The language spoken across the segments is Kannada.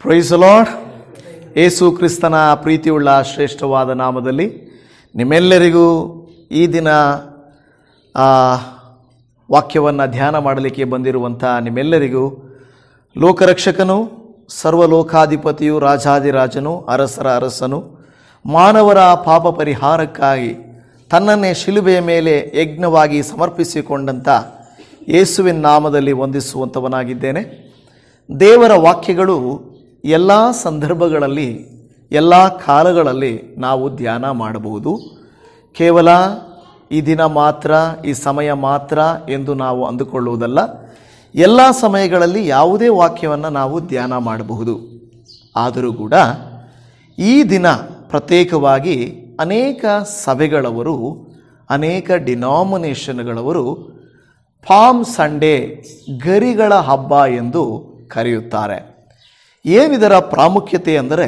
Price the lord. ಯೇಸು ಕ್ರಿಸ್ತನ ಪ್ರೀತಿಯುಳ್ಳ ಶ್ರೇಷ್ಠವಾದ ನಾಮದಲ್ಲಿ ನಿಮ್ಮೆಲ್ಲರಿಗೂ ಈ ದಿನ ವಾಕ್ಯವನ್ನು ಧ್ಯಾನ ಮಾಡಲಿಕ್ಕೆ ಬಂದಿರುವಂಥ ನಿಮ್ಮೆಲ್ಲರಿಗೂ ಲೋಕರಕ್ಷಕನು, ಸರ್ವಲೋಕಾಧಿಪತಿಯು, ರಾಜಾದಿರಾಜನು, ಅರಸರ ಅರಸನು, ಮಾನವರ ಪಾಪ ಪರಿಹಾರಕ್ಕಾಗಿ ತನ್ನನ್ನೇ ಶಿಲುಬೆಯ ಮೇಲೆ ಯಜ್ಞವಾಗಿ ಸಮರ್ಪಿಸಿಕೊಂಡಂಥ ಯೇಸುವಿನ ನಾಮದಲ್ಲಿ ವಂದಿಸುವಂಥವನಾಗಿದ್ದೇನೆ. ದೇವರ ವಾಕ್ಯಗಳು ಎಲ್ಲ ಸಂದರ್ಭಗಳಲ್ಲಿ, ಎಲ್ಲ ಕಾಲಗಳಲ್ಲಿ ನಾವು ಧ್ಯಾನ ಮಾಡಬಹುದು. ಕೇವಲ ಈ ದಿನ ಮಾತ್ರ, ಈ ಸಮಯ ಮಾತ್ರ ಎಂದು ನಾವು ಅಂದುಕೊಳ್ಳುವುದಲ್ಲ. ಎಲ್ಲ ಸಮಯಗಳಲ್ಲಿ ಯಾವುದೇ ವಾಕ್ಯವನ್ನು ನಾವು ಧ್ಯಾನ ಮಾಡಬಹುದು. ಆದರೂ ಕೂಡ ಈ ದಿನ ಪ್ರತ್ಯೇಕವಾಗಿ ಅನೇಕ ಸಭೆಗಳವರು, ಅನೇಕ ಡಿನಾಮಿನೇಷನ್ಗಳವರು ಪಾಮ್ ಸಂಡೇ, ಗರಿಗಳ ಹಬ್ಬ ಎಂದು ಕರೆಯುತ್ತಾರೆ. ಏನಿದರ ಪ್ರಾಮುಖ್ಯತೆ ಅಂದರೆ,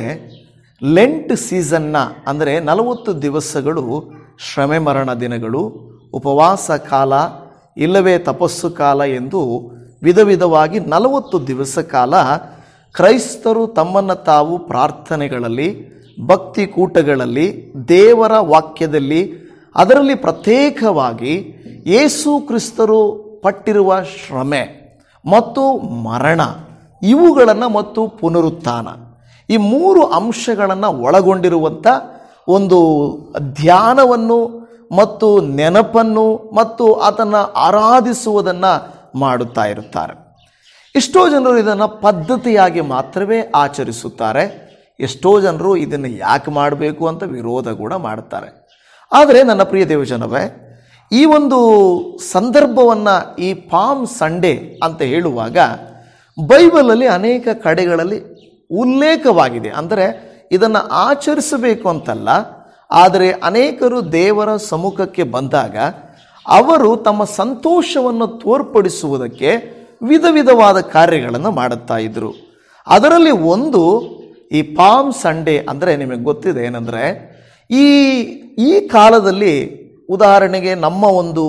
ಲೆಂಟ್ ಸೀಸನ್ನ ಅಂದರೆ 40 ದಿವಸಗಳು ಶ್ರಮೆ ಮರಣ ದಿನಗಳು, ಉಪವಾಸ ಕಾಲ, ಇಲ್ಲವೇ ತಪಸ್ಸು ಕಾಲ ಎಂದು ವಿಧ ವಿಧವಾಗಿ 40 ದಿವಸ ಕಾಲ ಕ್ರೈಸ್ತರು ತಮ್ಮನ್ನು ತಾವು ಪ್ರಾರ್ಥನೆಗಳಲ್ಲಿ, ಭಕ್ತಿ ಕೂಟಗಳಲ್ಲಿ, ದೇವರ ವಾಕ್ಯದಲ್ಲಿ, ಅದರಲ್ಲಿ ಪ್ರತ್ಯೇಕವಾಗಿ ಯೇಸು ಕ್ರಿಸ್ತರು ಪಟ್ಟಿರುವ ಶ್ರಮೆ ಮತ್ತು ಮರಣ ಇವುಗಳನ್ನು ಮತ್ತು ಪುನರುತ್ಥಾನ, ಈ 3 ಅಂಶಗಳನ್ನು ಒಳಗೊಂಡಿರುವಂಥ ಒಂದು ಧ್ಯಾನವನ್ನು ಮತ್ತು ನೆನಪನ್ನು ಮತ್ತು ಆತನ್ನು ಆರಾಧಿಸುವುದನ್ನು ಮಾಡುತ್ತಾ ಇರುತ್ತಾರೆ. ಎಷ್ಟೋ ಜನರು ಇದನ್ನು ಪದ್ಧತಿಯಾಗಿ ಮಾತ್ರವೇ ಆಚರಿಸುತ್ತಾರೆ. ಎಷ್ಟೋ ಜನರು ಇದನ್ನು ಯಾಕೆ ಮಾಡಬೇಕು ಅಂತ ವಿರೋಧ ಕೂಡ ಮಾಡ್ತಾರೆ. ಆದರೆ ನನ್ನ ಪ್ರಿಯ ದೇವಜನವೇ, ಈ ಒಂದು ಸಂದರ್ಭವನ್ನು, ಈ ಪಾಮ್ ಸಂಡೇ ಅಂತ ಹೇಳುವಾಗ ಬೈಬಲಲ್ಲಿ ಅನೇಕ ಕಡೆಗಳಲ್ಲಿ ಉಲ್ಲೇಖವಾಗಿದೆ. ಅಂದರೆ ಇದನ್ನು ಆಚರಿಸಬೇಕು ಅಂತಲ್ಲ, ಆದರೆ ಅನೇಕರು ದೇವರ ಸಮ್ಮುಖಕ್ಕೆ ಬಂದಾಗ ಅವರು ತಮ್ಮ ಸಂತೋಷವನ್ನು ತೋರ್ಪಡಿಸುವುದಕ್ಕೆ ವಿಧ ವಿಧವಾದ ಕಾರ್ಯಗಳನ್ನು ಮಾಡುತ್ತಾ ಇದ್ದರು. ಅದರಲ್ಲಿ ಒಂದು ಈ ಪಾಮ್ ಸಂಡೇ. ಅಂದರೆ ನಿಮಗೆ ಗೊತ್ತಿದೆ ಏನಂದರೆ, ಈ ಕಾಲದಲ್ಲಿ ಉದಾಹರಣೆಗೆ ನಮ್ಮ ಒಂದು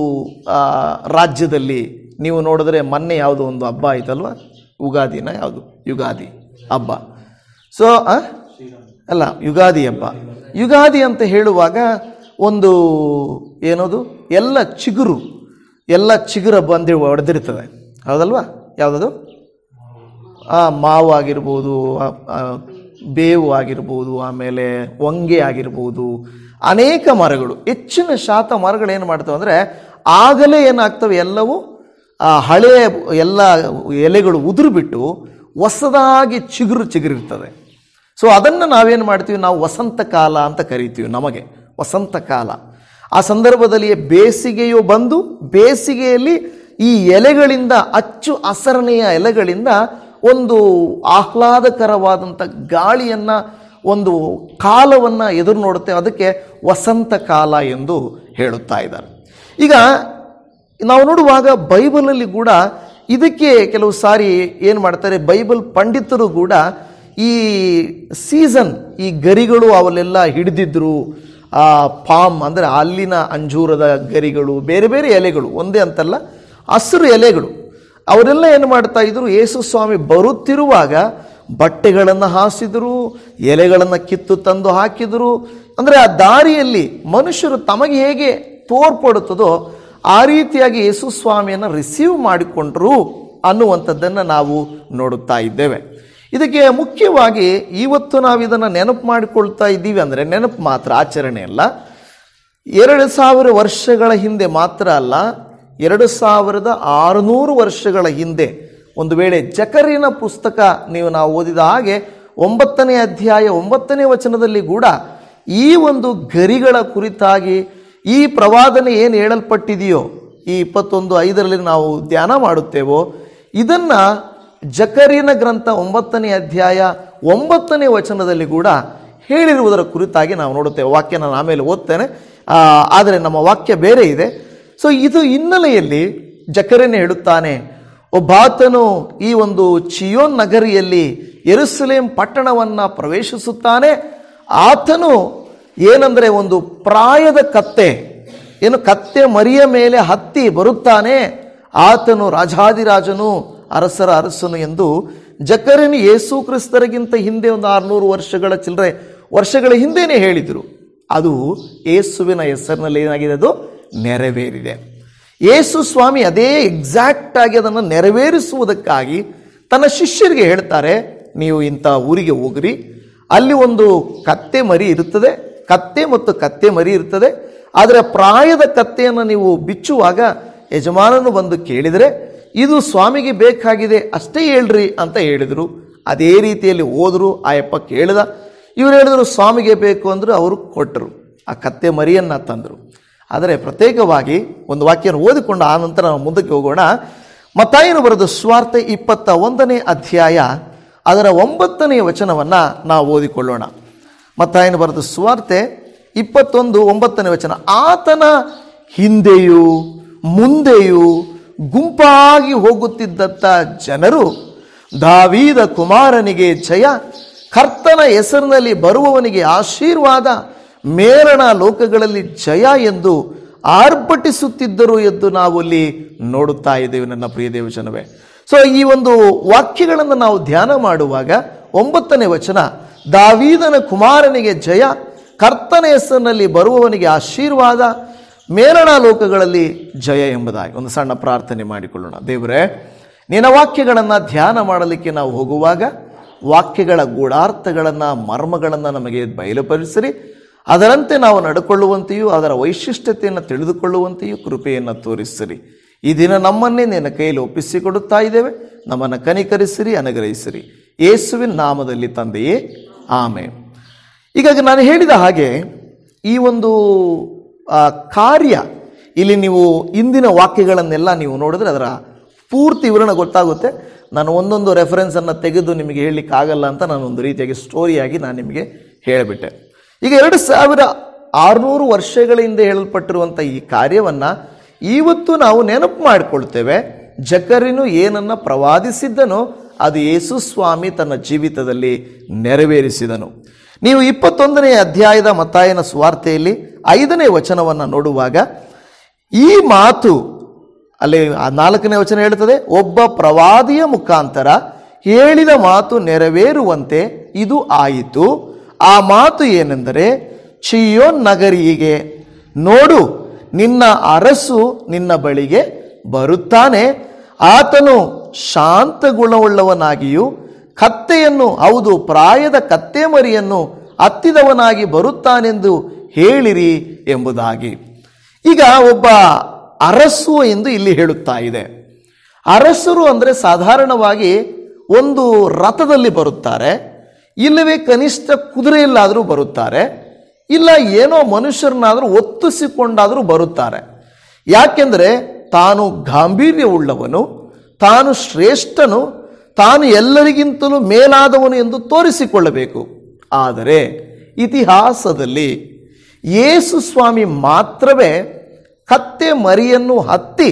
ರಾಜ್ಯದಲ್ಲಿ ನೀವು ನೋಡಿದ್ರೆ ಮೊನ್ನೆ ಯಾವುದೋ ಒಂದು ಹಬ್ಬ ಆಯ್ತಲ್ವ, ಯುಗಾದಿನ ಯಾವುದು, ಯುಗಾದಿ ಹಬ್ಬ. ಸೊ ಅಲ್ಲ, ಯುಗಾದಿ ಹಬ್ಬ. ಯುಗಾದಿ ಅಂತ ಹೇಳುವಾಗ ಒಂದು ಏನದು, ಎಲ್ಲ ಚಿಗುರ ಬಂದು ಹೊಡೆದಿರ್ತದೆ, ಹೌದಲ್ವಾ? ಯಾವುದದು? ಮಾವು ಆಗಿರ್ಬೋದು, ಬೇವು ಆಗಿರ್ಬೋದು, ಆಮೇಲೆ ಹೊಂಗೆ ಆಗಿರ್ಬೋದು, ಅನೇಕ ಮರಗಳು, ಹೆಚ್ಚಿನ ಶಾತ ಮರಗಳು ಏನು ಮಾಡ್ತವೆ ಅಂದರೆ, ಆಗಲೇ ಏನಾಗ್ತವೆ, ಎಲ್ಲವೂ ಹಳೆಯ ಎಲ್ಲ ಎಲೆಗಳು ಉದುರುಬಿಟ್ಟು ಹೊಸದಾಗಿ ಚಿಗುರಿರ್ತದೆ. ಸೊ ಅದನ್ನು ನಾವೇನು ಮಾಡ್ತೀವಿ, ನಾವು ವಸಂತ ಕಾಲ ಅಂತ ಕರಿತೀವಿ. ನಮಗೆ ವಸಂತ ಕಾಲ. ಆ ಸಂದರ್ಭದಲ್ಲಿ ಬೇಸಿಗೆಯು ಬಂದು, ಬೇಸಿಗೆಯಲ್ಲಿ ಈ ಎಲೆಗಳಿಂದ, ಅಚ್ಚು ಹಸರನೆಯ ಎಲೆಗಳಿಂದ ಒಂದು ಆಹ್ಲಾದಕರವಾದಂಥ ಗಾಳಿಯನ್ನು, ಒಂದು ಕಾಲವನ್ನು ಎದುರು ನೋಡುತ್ತೆ. ಅದಕ್ಕೆ ವಸಂತ ಕಾಲ ಎಂದು ಹೇಳುತ್ತಾ ಇದ್ದಾರೆ. ಈಗ ನಾವು ನೋಡುವಾಗ ಬೈಬಲಲ್ಲಿ ಕೂಡ ಇದಕ್ಕೆ ಕೆಲವು ಸಾರಿ ಏನು ಮಾಡ್ತಾರೆ, ಬೈಬಲ್ ಪಂಡಿತರು ಕೂಡ ಈ ಸೀಸನ್, ಈ ಗರಿಗಳು ಅವೆಲ್ಲ ಹಿಡಿದಿದ್ರು. ಪಾಮ್ ಅಂದರೆ ಅಲ್ಲಿನ ಅಂಜೂರದ ಗರಿಗಳು, ಬೇರೆ ಬೇರೆ ಎಲೆಗಳು, ಒಂದೇ ಅಂತಲ್ಲ, ಹಸಿರು ಎಲೆಗಳು, ಅವರೆಲ್ಲ ಏನು ಮಾಡ್ತಾ ಇದ್ರು, ಯೇಸು ಸ್ವಾಮಿ ಬರುತ್ತಿರುವಾಗ ಬಟ್ಟೆಗಳನ್ನು ಹಾಸಿದರು, ಎಲೆಗಳನ್ನು ಕಿತ್ತು ತಂದು ಹಾಕಿದರು. ಅಂದರೆ ಆ ದಾರಿಯಲ್ಲಿ ಮನುಷ್ಯರು ತಮಗೆ ಹೇಗೆ ತೋರ್ಪಡುತ್ತದೋ ಆ ರೀತಿಯಾಗಿ ಯೇಸು ಸ್ವಾಮಿಯನ್ನು ರಿಸೀವ್ ಮಾಡಿಕೊಂಡ್ರು ಅನ್ನುವಂಥದ್ದನ್ನು ನಾವು ನೋಡುತ್ತಾ ಇದ್ದೇವೆ. ಇದಕ್ಕೆ ಮುಖ್ಯವಾಗಿ ಇವತ್ತು ನಾವು ಇದನ್ನು ನೆನಪು ಮಾಡಿಕೊಳ್ತಾ ಇದ್ದೀವಿ. ಅಂದರೆ ನೆನಪು ಮಾತ್ರ, ಆಚರಣೆ ಅಲ್ಲ. 2000 ವರ್ಷಗಳ ಹಿಂದೆ ಮಾತ್ರ ಅಲ್ಲ, 2600 ವರ್ಷಗಳ ಹಿಂದೆ ಒಂದು ವೇಳೆ ಜಕರ್ಯನ ಪುಸ್ತಕ ನಾವು ಓದಿದ ಹಾಗೆ 9ನೇ ಅಧ್ಯಾಯ 9ನೇ ವಚನದಲ್ಲಿ ಕೂಡ ಈ ಒಂದು ಗರಿಗಳ ಕುರಿತಾಗಿ ಈ ಪ್ರವಾದನೆ ಏನು ಹೇಳಲ್ಪಟ್ಟಿದೆಯೋ, ಈ 21:5ರಲ್ಲಿ ನಾವು ಧ್ಯಾನ ಮಾಡುತ್ತೇವೋ, ಇದನ್ನು ಜಕರ್ಯನ ಗ್ರಂಥ 9ನೇ ಅಧ್ಯಾಯ 9ನೇ ವಚನದಲ್ಲಿ ಕೂಡ ಹೇಳಿರುವುದರ ಕುರಿತಾಗಿ ನಾವು ನೋಡುತ್ತೇವೆ. ವಾಕ್ಯ ನಾನು ಆಮೇಲೆ ಓದ್ತೇನೆ, ಆದರೆ ನಮ್ಮ ವಾಕ್ಯ ಬೇರೆ ಇದೆ. ಸೊ ಇದು ಹಿನ್ನೆಲೆಯಲ್ಲಿ ಜಕರ್ಯನೇ ಹೇಳುತ್ತಾನೆ, ಒಬ್ಬಾತನು ಈ ಒಂದು ಚಿಯೋನ್ ನಗರಿಯಲ್ಲಿ ಯೆರೂಸಲೇಮ್ ಪಟ್ಟಣವನ್ನು ಪ್ರವೇಶಿಸುತ್ತಾನೆ. ಆತನು ಏನಂದರೆ ಒಂದು ಪ್ರಾಯದ ಕತ್ತೆ, ಏನು ಕತ್ತೆ ಮರಿಯ ಮೇಲೆ ಹತ್ತಿ ಬರುತ್ತಾನೆ. ಆತನು ರಾಜಾದಿರಾಜನು, ಅರಸರ ಅರಸನು ಎಂದು ಜಕರ್ಯನು ಯೇಸು ಕ್ರಿಸ್ತರಿಗಿಂತ ಹಿಂದೆ ಒಂದು 600 ವರ್ಷಗಳ ಹಿಂದೆನೇ ಹೇಳಿದರು. ಅದು ಯೇಸುವಿನ ಹೆಸರಿನಲ್ಲಿ ಏನಾಗಿದೆ, ಅದು ನೆರವೇರಿದೆ. ಯೇಸು ಸ್ವಾಮಿ ಅದೇ ಎಕ್ಸಾಕ್ಟ್ ಆಗಿ ಅದನ್ನು ನೆರವೇರಿಸುವುದಕ್ಕಾಗಿ ತನ್ನ ಶಿಷ್ಯರಿಗೆ ಹೇಳ್ತಾರೆ, ನೀವು ಇಂಥ ಊರಿಗೆ ಹೋಗ್ರಿ, ಅಲ್ಲಿ ಒಂದು ಕತ್ತೆ ಮರಿ ಇರುತ್ತದೆ, ಕತ್ತೆ ಮತ್ತು ಕತ್ತೆ ಮರಿ ಇರ್ತದೆ. ಆದರೆ ಪ್ರಾಯದ ಕತ್ತೆಯನ್ನು ನೀವು ಬಿಚ್ಚುವಾಗ ಯಜಮಾನನು ಬಂದು ಕೇಳಿದರೆ ಇದು ಸ್ವಾಮಿಗೆ ಬೇಕಾಗಿದೆ ಅಷ್ಟೇ ಹೇಳ್ರಿ ಅಂತ ಹೇಳಿದರು. ಅದೇ ರೀತಿಯಲ್ಲಿ ಹೋದರು. ಆಯಪ್ಪ ಕೇಳಿದ, ಇವರು ಹೇಳಿದ್ರು ಸ್ವಾಮಿಗೆ ಬೇಕು ಅಂದರು, ಅವರು ಕೊಟ್ಟರು, ಆ ಕತ್ತೆ ಮರಿಯನ್ನು ತಂದರು. ಆದರೆ ಪ್ರತ್ಯೇಕವಾಗಿ ಒಂದು ವಾಕ್ಯನ ಓದಿಕೊಂಡು ಆ ನಂತರ ನಾವು ಮುಂದಕ್ಕೆ ಹೋಗೋಣ. ಮತ್ತಾಯನು ಬರೆದ ಸುವಾರ್ತೆ 21ನೇ ಅಧ್ಯಾಯ ಅದರ 9ನೇ ವಚನವನ್ನು ನಾವು ಓದಿಕೊಳ್ಳೋಣ. ಮತ್ತಾಯನು ಬರೆದ ಸುವಾರ್ತೆ 21:9ನೇ ವಚನ. ಆತನ ಹಿಂದೆಯೂ ಮುಂದೆಯೂ ಗುಂಪಾಗಿ ಹೋಗುತ್ತಿದ್ದಂಥ ಜನರು, ದಾವೀದ ಕುಮಾರನಿಗೆ ಜಯ, ಕರ್ತನ ಹೆಸರಿನಲ್ಲಿ ಬರುವವನಿಗೆ ಆಶೀರ್ವಾದ, ಮೇಲಣ ಲೋಕಗಳಲ್ಲಿ ಜಯ ಎಂದು ಆರ್ಭಟಿಸುತ್ತಿದ್ದರು ಎಂದು ನಾವು ಅಲ್ಲಿ ನೋಡುತ್ತಾ ಇದ್ದೇವೆ ನನ್ನ ಪ್ರಿಯ ದೇವಜನವೇ. ಸೊ ಈ ಒಂದು ವಾಕ್ಯಗಳನ್ನು ನಾವು ಧ್ಯಾನ ಮಾಡುವಾಗ 9ನೇ ವಚನ, ದಾವೀದನ ಕುಮಾರನಿಗೆ ಜಯ, ಕರ್ತನ ಹೆಸರಿನಲ್ಲಿ ಬರುವವನಿಗೆ ಆಶೀರ್ವಾದ, ಮೇಲಣ ಲೋಕಗಳಲ್ಲಿ ಜಯ ಎಂಬುದಾಗಿ ಒಂದು ಸಣ್ಣ ಪ್ರಾರ್ಥನೆ ಮಾಡಿಕೊಳ್ಳೋಣ. ದೇವರೇ, ನಿನ್ನ ವಾಕ್ಯಗಳನ್ನು ಧ್ಯಾನ ಮಾಡಲಿಕ್ಕೆ ನಾವು ಹೋಗುವಾಗ ವಾಕ್ಯಗಳ ಗೂಢಾರ್ಥಗಳನ್ನು, ಮರ್ಮಗಳನ್ನು ನಮಗೆ ಬಯಲುಪಡಿಸಿರಿ. ಅದರಂತೆ ನಾವು ನಡ್ಕೊಳ್ಳುವಂತೆಯೂ ಅದರ ವೈಶಿಷ್ಟ್ಯತೆಯನ್ನು ತಿಳಿದುಕೊಳ್ಳುವಂತೆಯೂ ಕೃಪೆಯನ್ನು ತೋರಿಸಿರಿ. ಈ ದಿನ ನಮ್ಮನ್ನೇ ನಿನ್ನ ಕೈಯಲ್ಲಿ ಒಪ್ಪಿಸಿಕೊಡುತ್ತಾ ಇದ್ದೇವೆ. ನಮ್ಮನ್ನು ಕನಿಕರಿಸಿರಿ, ಅನುಗ್ರಹಿಸಿರಿ. ಯೇಸುವಿನ ನಾಮದಲ್ಲಿ ತಂದೆಯೇ, ಆಮೆನ್. ಹೀಗಾಗಿ ನಾನು ಹೇಳಿದ ಹಾಗೆ ಈ ಒಂದು ಕಾರ್ಯ ಇಲ್ಲಿ ನೀವು ಇಂದಿನ ವಾಕ್ಯಗಳನ್ನೆಲ್ಲ ನೀವು ನೋಡಿದ್ರೆ ಅದರ ಪೂರ್ತಿ ವಿವರಣೆ ಗೊತ್ತಾಗುತ್ತೆ. ನಾನು ಒಂದೊಂದು ರೆಫರೆನ್ಸನ್ನು ತೆಗೆದು ನಿಮಗೆ ಹೇಳಲಿಕ್ಕಾಗಲ್ಲ ಅಂತ ನಾನು ಒಂದು ರೀತಿಯಾಗಿ ಸ್ಟೋರಿಯಾಗಿ ನಾನು ನಿಮಗೆ ಹೇಳಿಬಿಟ್ಟೆ. ಈಗ 2600 ವರ್ಷಗಳ ಹಿಂದೆ ಹೇಳಲ್ಪಟ್ಟಿರುವಂಥ ಈ ಕಾರ್ಯವನ್ನು ಇವತ್ತು ನಾವು ನೆನಪು ಮಾಡಿಕೊಳ್ತೇವೆ. ಜಕರ್ಯನು ಏನನ್ನು ಪ್ರವಾದಿಸಿದ್ದನೋ ಅದು ಯೇಸು ಸ್ವಾಮಿ ತನ್ನ ಜೀವಿತದಲ್ಲಿ ನೆರವೇರಿಸಿದನು. ನೀವು 21ನೇ ಅಧ್ಯಾಯದ ಮತ್ತಾಯನ ಸುವಾರ್ತೆಯಲ್ಲಿ 5ನೇ ವಚನವನ್ನು ನೋಡುವಾಗ ಈ ಮಾತು ಅಲ್ಲಿ 4ನೇ ವಚನ ಹೇಳುತ್ತದೆ, ಒಬ್ಬ ಪ್ರವಾದಿಯ ಮುಖಾಂತರ ಹೇಳಿದ ಮಾತು ನೆರವೇರುವಂತೆ ಇದು ಆಯಿತು. ಆ ಮಾತು ಏನೆಂದರೆ, ಚೀಯೋನ್ ನಗರಿಗೆ ನೋಡು, ನಿನ್ನ ಅರಸು ನಿನ್ನ ಬಳಿಗೆ ಬರುತ್ತಾನೆ, ಆತನು ಶಾಂತ ಗುಣವುಳ್ಳವನಾಗಿಯೂ ಕತ್ತೆಯನ್ನು, ಹೌದು ಪ್ರಾಯದ ಕತ್ತೆ ಮರಿಯನ್ನು ಹತ್ತಿದವನಾಗಿ ಬರುತ್ತಾನೆಂದು ಹೇಳಿರಿ ಎಂಬುದಾಗಿ. ಈಗ ಒಬ್ಬ ಅರಸು ಎಂದು ಇಲ್ಲಿ ಹೇಳುತ್ತಾ ಇದೆ. ಅರಸರು ಅಂದರೆ ಸಾಧಾರಣವಾಗಿ ಒಂದು ರಥದಲ್ಲಿ ಬರುತ್ತಾರೆ, ಇಲ್ಲವೇ ಕನಿಷ್ಠ ಕುದುರೆಯಲ್ಲಾದರೂ ಬರುತ್ತಾರೆ, ಇಲ್ಲ ಏನೋ ಮನುಷ್ಯರನ್ನಾದರೂ ಒತ್ತಿಸಿಕೊಂಡಾದರೂ ಬರುತ್ತಾರೆ. ಯಾಕೆಂದರೆ ತಾನು ಗಾಂಭೀರ್ಯವುಳ್ಳವನು, ತಾನು ಶ್ರೇಷ್ಠನು, ತಾನು ಎಲ್ಲರಿಗಿಂತಲೂ ಮೇಲಾದವನು ಎಂದು ತೋರಿಸಿಕೊಳ್ಳಬೇಕು. ಆದರೆ ಇತಿಹಾಸದಲ್ಲಿ ಯೇಸು ಸ್ವಾಮಿ ಮಾತ್ರವೇ ಕತ್ತೆ ಮರಿಯನ್ನು ಹತ್ತಿ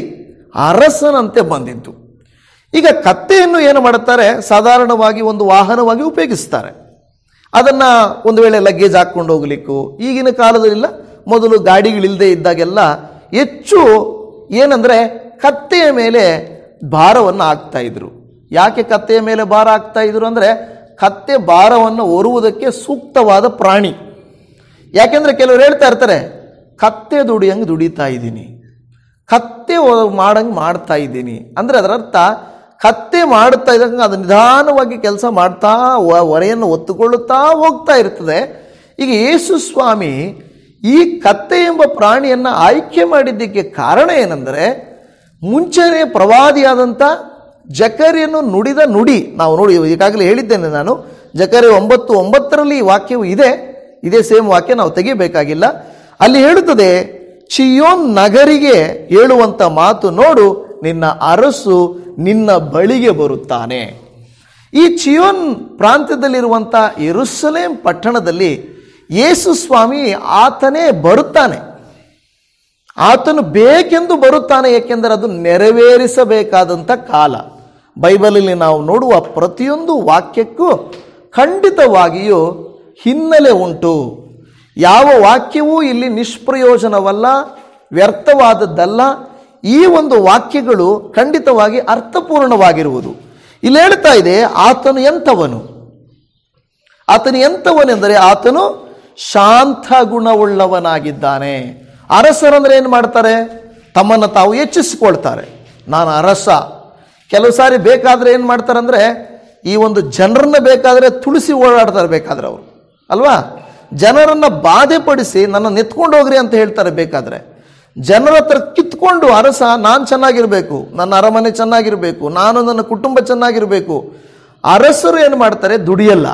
ಅರಸನಂತೆ ಬಂದಿದ್ದು. ಈಗ ಕತ್ತೆಯನ್ನು ಏನು ಮಾಡುತ್ತಾರೆ, ಸಾಧಾರಣವಾಗಿ ಒಂದು ವಾಹನವಾಗಿ ಉಪಯೋಗಿಸ್ತಾರೆ. ಅದನ್ನು ಒಂದು ವೇಳೆ ಲಗೇಜ್ ಹಾಕ್ಕೊಂಡು ಹೋಗ್ಲಿಕ್ಕೂ, ಈಗಿನ ಕಾಲದಲ್ಲಿಲ್ಲ, ಮೊದಲು ಗಾಡಿಗಳಿಲ್ಲದೆ ಇದ್ದಾಗೆಲ್ಲ ಹೆಚ್ಚು ಏನಂದರೆ ಕತ್ತೆಯ ಮೇಲೆ ಭಾರವನ್ನು ಹಾಕ್ತಾ ಇದ್ರು. ಯಾಕೆ ಕತ್ತೆಯ ಮೇಲೆ ಭಾರ ಹಾಕ್ತಾ ಇದ್ರು ಅಂದರೆ, ಕತ್ತೆ ಭಾರವನ್ನು ಹೊರುವುದಕ್ಕೆ ಸೂಕ್ತವಾದ ಪ್ರಾಣಿ. ಯಾಕೆಂದರೆ ಕೆಲವರು ಹೇಳ್ತಾ ಇರ್ತಾರೆ, ಕತ್ತೆ ದುಡಿಯಂಗೆ ದುಡಿತಾ ಇದ್ದೀನಿ, ಕತ್ತೆ ಮಾಡಂಗೆ ಮಾಡ್ತಾ ಇದ್ದೀನಿ ಅಂದರೆ ಅದರ ಅರ್ಥ ಕತ್ತೆ ಮಾಡುತ್ತಾ ಇದ್ದಂಗೆ ಅದು ನಿಧಾನವಾಗಿ ಕೆಲಸ ಮಾಡ್ತಾ ಹೊರೆಯನ್ನು ಒತ್ತುಕೊಳ್ಳುತ್ತಾ ಹೋಗ್ತಾ ಇರ್ತದೆ. ಈಗ ಯೇಸು ಸ್ವಾಮಿ ಈ ಕತ್ತೆ ಎಂಬ ಪ್ರಾಣಿಯನ್ನು ಆಯ್ಕೆ ಮಾಡಿದ್ದಕ್ಕೆ ಕಾರಣ ಏನೆಂದರೆ, ಮುಂಚೆನೇ ಪ್ರವಾದಿಯಾದಂಥ ಜಕರ್ಯನು ನುಡಿದ ನುಡಿ ನಾವು ನೋಡಿ, ಈಗಾಗಲೇ ಹೇಳಿದ್ದೇನೆ ನಾನು, ಜಕರ್ಯ 9:9 ಈ ವಾಕ್ಯವು ಇದೆ. ಇದೇ ಸೇಮ್ ವಾಕ್ಯ, ನಾವು ತೆಗಿಬೇಕಾಗಿಲ್ಲ. ಅಲ್ಲಿ ಹೇಳುತ್ತದೆ, ಚೀಯೋನ್ ನಗರಿಗೆ ಹೇಳುವಂಥ ಮಾತು ನೋಡು, ನಿನ್ನ ಅರಸು ನಿನ್ನ ಬಳಿಗೆ ಬರುತ್ತಾನೆ. ಈ ಚೀಯೋನ್ ಪ್ರಾಂತ್ಯದಲ್ಲಿರುವಂಥ ಯೆರೂಸಲೇಮ್ ಪಟ್ಟಣದಲ್ಲಿ ಯೇಸು ಸ್ವಾಮಿ ಆತನೇ ಬರುತ್ತಾನೆ. ಆತನು ಬೇಕೆಂದು ಬರುತ್ತಾನೆ, ಏಕೆಂದರೆ ಅದು ನೆರವೇರಿಸಬೇಕಾದಂಥ ಕಾಲ. ಬೈಬಲಲ್ಲಿ ನಾವು ನೋಡುವ ಪ್ರತಿಯೊಂದು ವಾಕ್ಯಕ್ಕೂ ಖಂಡಿತವಾಗಿಯೂ ಹಿನ್ನೆಲೆ ಉಂಟು. ಯಾವ ವಾಕ್ಯವೂ ಇಲ್ಲಿ ನಿಷ್ಪ್ರಯೋಜನವಲ್ಲ, ವ್ಯರ್ಥವಾದದ್ದಲ್ಲ. ಈ ಒಂದು ವಾಕ್ಯಗಳು ಖಂಡಿತವಾಗಿ ಅರ್ಥಪೂರ್ಣವಾಗಿರುವುದು. ಇಲ್ಲಿ ಹೇಳ್ತಾ ಇದೆ, ಆತನು ಎಂಥವನು? ಆತನು ಎಂಥವನೆಂದರೆ ಆತನು ಶಾಂತ ಗುಣವುಳ್ಳವನಾಗಿದ್ದಾನೆ. ಅರಸರಂದ್ರೆ ಏನು ಮಾಡ್ತಾರೆ? ತಮ್ಮನ್ನು ತಾವು ಹೆಚ್ಚಿಸಿಕೊಳ್ತಾರೆ. ನಾನು ಅರಸ. ಕೆಲವು ಸಾರಿ ಬೇಕಾದರೆ ಏನು ಮಾಡ್ತಾರೆ ಅಂದರೆ, ಈ ಒಂದು ಜನರನ್ನ ಬೇಕಾದರೆ ತುಳಿಸಿ ಓಡಾಡ್ತಾರೆ ಬೇಕಾದ್ರೆ ಅವರು, ಅಲ್ವಾ? ಜನರನ್ನು ಬಾಧೆಪಡಿಸಿ ನನ್ನ ನೆತ್ಕೊಂಡು ಹೋಗ್ರಿ ಅಂತ ಹೇಳ್ತಾರೆ. ಬೇಕಾದರೆ ಜನರ ಹತ್ರ ಕಿತ್ಕೊಂಡು, ಅರಸ ನಾನು ಚೆನ್ನಾಗಿರಬೇಕು, ನನ್ನ ಅರಮನೆ ಚೆನ್ನಾಗಿರಬೇಕು, ನಾನು ನನ್ನ ಕುಟುಂಬ ಚೆನ್ನಾಗಿರಬೇಕು. ಅರಸರು ಏನು ಮಾಡ್ತಾರೆ? ದುಡಿಯಲ್ಲ.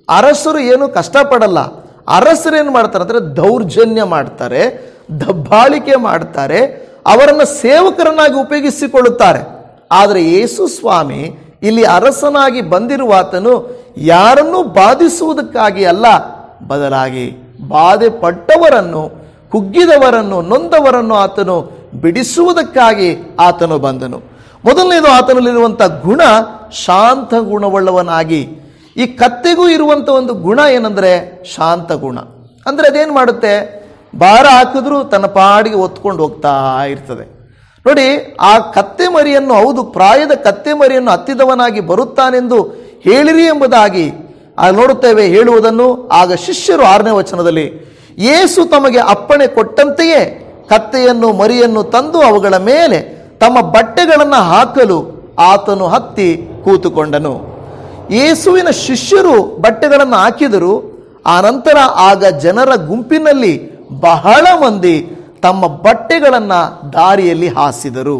ಅರಸರು ಏನು ಕಷ್ಟಪಡಲ್ಲ. ಅರಸರು ಏನು ಮಾಡ್ತಾರೆ ಅಂದರೆ ದೌರ್ಜನ್ಯ ಮಾಡ್ತಾರೆ, ದಬ್ಬಾಳಿಕೆ ಮಾಡ್ತಾರೆ, ಅವರನ್ನು ಸೇವಕರನ್ನಾಗಿ ಉಪಯೋಗಿಸಿಕೊಳ್ಳುತ್ತಾರೆ. ಆದರೆ ಯೇಸು ಸ್ವಾಮಿ ಇಲ್ಲಿ ಅರಸನಾಗಿ ಬಂದಿರುವಾತನು ಯಾರನ್ನೂ ಬಾಧಿಸುವುದಕ್ಕಾಗಿ ಅಲ್ಲ, ಬದಲಾಗಿ ಬಾಧೆ ಪಟ್ಟವರನ್ನು, ಕುಗ್ಗಿದವರನ್ನು, ನೊಂದವರನ್ನು ಆತನು ಬಿಡಿಸುವುದಕ್ಕಾಗಿ ಆತನು ಬಂದನು. ಮೊದಲನೇದು, ಆತನಲ್ಲಿರುವಂಥ ಗುಣ ಶಾಂತ ಗುಣವುಳ್ಳವನಾಗಿ. ಈ ಕತ್ತೆಗೂ ಇರುವಂಥ ಒಂದು ಗುಣ ಏನಂದರೆ ಶಾಂತ ಗುಣ. ಅಂದರೆ ಅದೇನು ಮಾಡುತ್ತೆ? ಭಾರ ಹಾಕಿದ್ರೂ ತನ್ನ ಪಾಡಿಗೆ ಒತ್ಕೊಂಡು ಹೋಗ್ತಾ ಇರ್ತದೆ. ನೋಡಿ, ಆ ಕತ್ತೆ ಮರಿಯನ್ನು, ಹೌದು ಪ್ರಾಯದ ಕತ್ತೆ ಮರಿಯನ್ನು ಹತ್ತಿದವನಾಗಿ ಬರುತ್ತಾನೆಂದು ಹೇಳಿರಿ ಎಂಬುದಾಗಿ ನೋಡುತ್ತೇವೆ ಹೇಳುವುದನ್ನು. ಆಗ ಶಿಷ್ಯರು 6ನೇ ವಚನದಲ್ಲಿ ಯೇಸು ತಮಗೆ ಅಪ್ಪಣೆ ಕೊಟ್ಟಂತೆಯೇ ಕತ್ತೆಯನ್ನು ಮರಿಯನ್ನು ತಂದು ಅವುಗಳ ಮೇಲೆ ತಮ್ಮ ಬಟ್ಟೆಗಳನ್ನು ಹಾಕಲು ಆತನು ಹತ್ತಿ ಕೂತುಕೊಂಡನು. ಯೇಸುವಿನ ಶಿಷ್ಯರು ಬಟ್ಟೆಗಳನ್ನು ಹಾಕಿದರು. ಆ ನಂತರ ಆಗ ಜನರ ಗುಂಪಿನಲ್ಲಿ ಬಹಳ ಮಂದಿ ತಮ್ಮ ಬಟ್ಟೆಗಳನ್ನು ದಾರಿಯಲ್ಲಿ ಹಾಸಿದರು.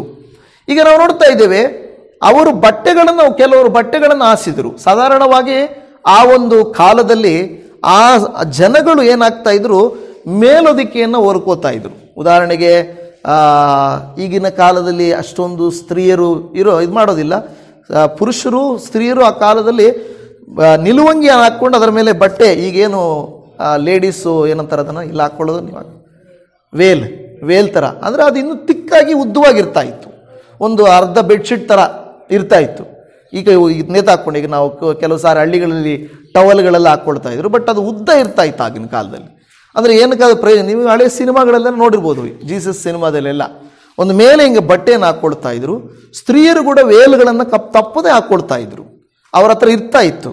ಈಗ ನಾವು ನೋಡ್ತಾ ಇದ್ದೇವೆ, ಅವರು ಬಟ್ಟೆಗಳನ್ನು, ಕೆಲವರು ಬಟ್ಟೆಗಳನ್ನು ಹಾಸಿದರು. ಸಾಧಾರಣವಾಗಿ ಆ ಒಂದು ಕಾಲದಲ್ಲಿ ಆ ಜನಗಳು ಏನಾಗ್ತಾ ಇದ್ರು, ಮೇಲೊದಿಕೆಯನ್ನು ಹೊರ್ಕೋತಾ ಇದ್ರು. ಉದಾಹರಣೆಗೆ ಈಗಿನ ಕಾಲದಲ್ಲಿ ಅಷ್ಟೊಂದು ಸ್ತ್ರೀಯರು ಇದು ಮಾಡೋದಿಲ್ಲ. ಪುರುಷರು ಸ್ತ್ರೀಯರು ಆ ಕಾಲದಲ್ಲಿ ನಿಲುವಂಗಿ ಹಾಕ್ಕೊಂಡು ಅದರ ಮೇಲೆ ಬಟ್ಟೆ, ಈಗೇನು ಲೇಡೀಸು ಏನಂತಾರೆ ಅದನ್ನು ಇಲ್ಲ ಹಾಕ್ಕೊಳ್ಳೋದು, ನೀವು ವೇಲ್ ಥರ, ಅಂದರೆ ಅದು ಇನ್ನೂ ತಿಕ್ಕಾಗಿ ಉದ್ದವಾಗಿರ್ತಾ ಇತ್ತು. ಒಂದು ಅರ್ಧ ಬೆಡ್ಶೀಟ್ ಥರ ಇರ್ತಾ ಇತ್ತು. ಈಗ ನೇತಾಕೊಂಡು, ಈಗ ನಾವು ಕೆಲವು ಸಾರಿ ಹಳ್ಳಿಗಳಲ್ಲಿ ಟವಲ್ಗಳೆಲ್ಲ ಹಾಕ್ಕೊಳ್ತಾ ಇದ್ರು, ಬಟ್ ಅದು ಉದ್ದ ಇರ್ತಾ ಇತ್ತು ಆಗಿನ ಕಾಲದಲ್ಲಿ. ಅಂದರೆ ಏನಕ್ಕಾದ ಪ್ರಯೋಜನ? ನೀವು ಹಳೆ ಸಿನಿಮಾಗಳೆಲ್ಲ ನೋಡಿರ್ಬೋದು, ಜೀಸಸ್ ಸಿನಿಮಾದಲ್ಲೆಲ್ಲ ಒಂದು ಮೇಲೆ ಹಿಂಗೆ ಬಟ್ಟೆಯನ್ನು ಹಾಕ್ಕೊಳ್ತಾ ಇದ್ರು. ಸ್ತ್ರೀಯರು ಕೂಡ ವೇಲ್ಗಳನ್ನು ತಪ್ಪದೆ ಹಾಕ್ಕೊಳ್ತಾ ಇದ್ರು, ಅವ್ರ ಹತ್ರ ಇರ್ತಾ ಇತ್ತು.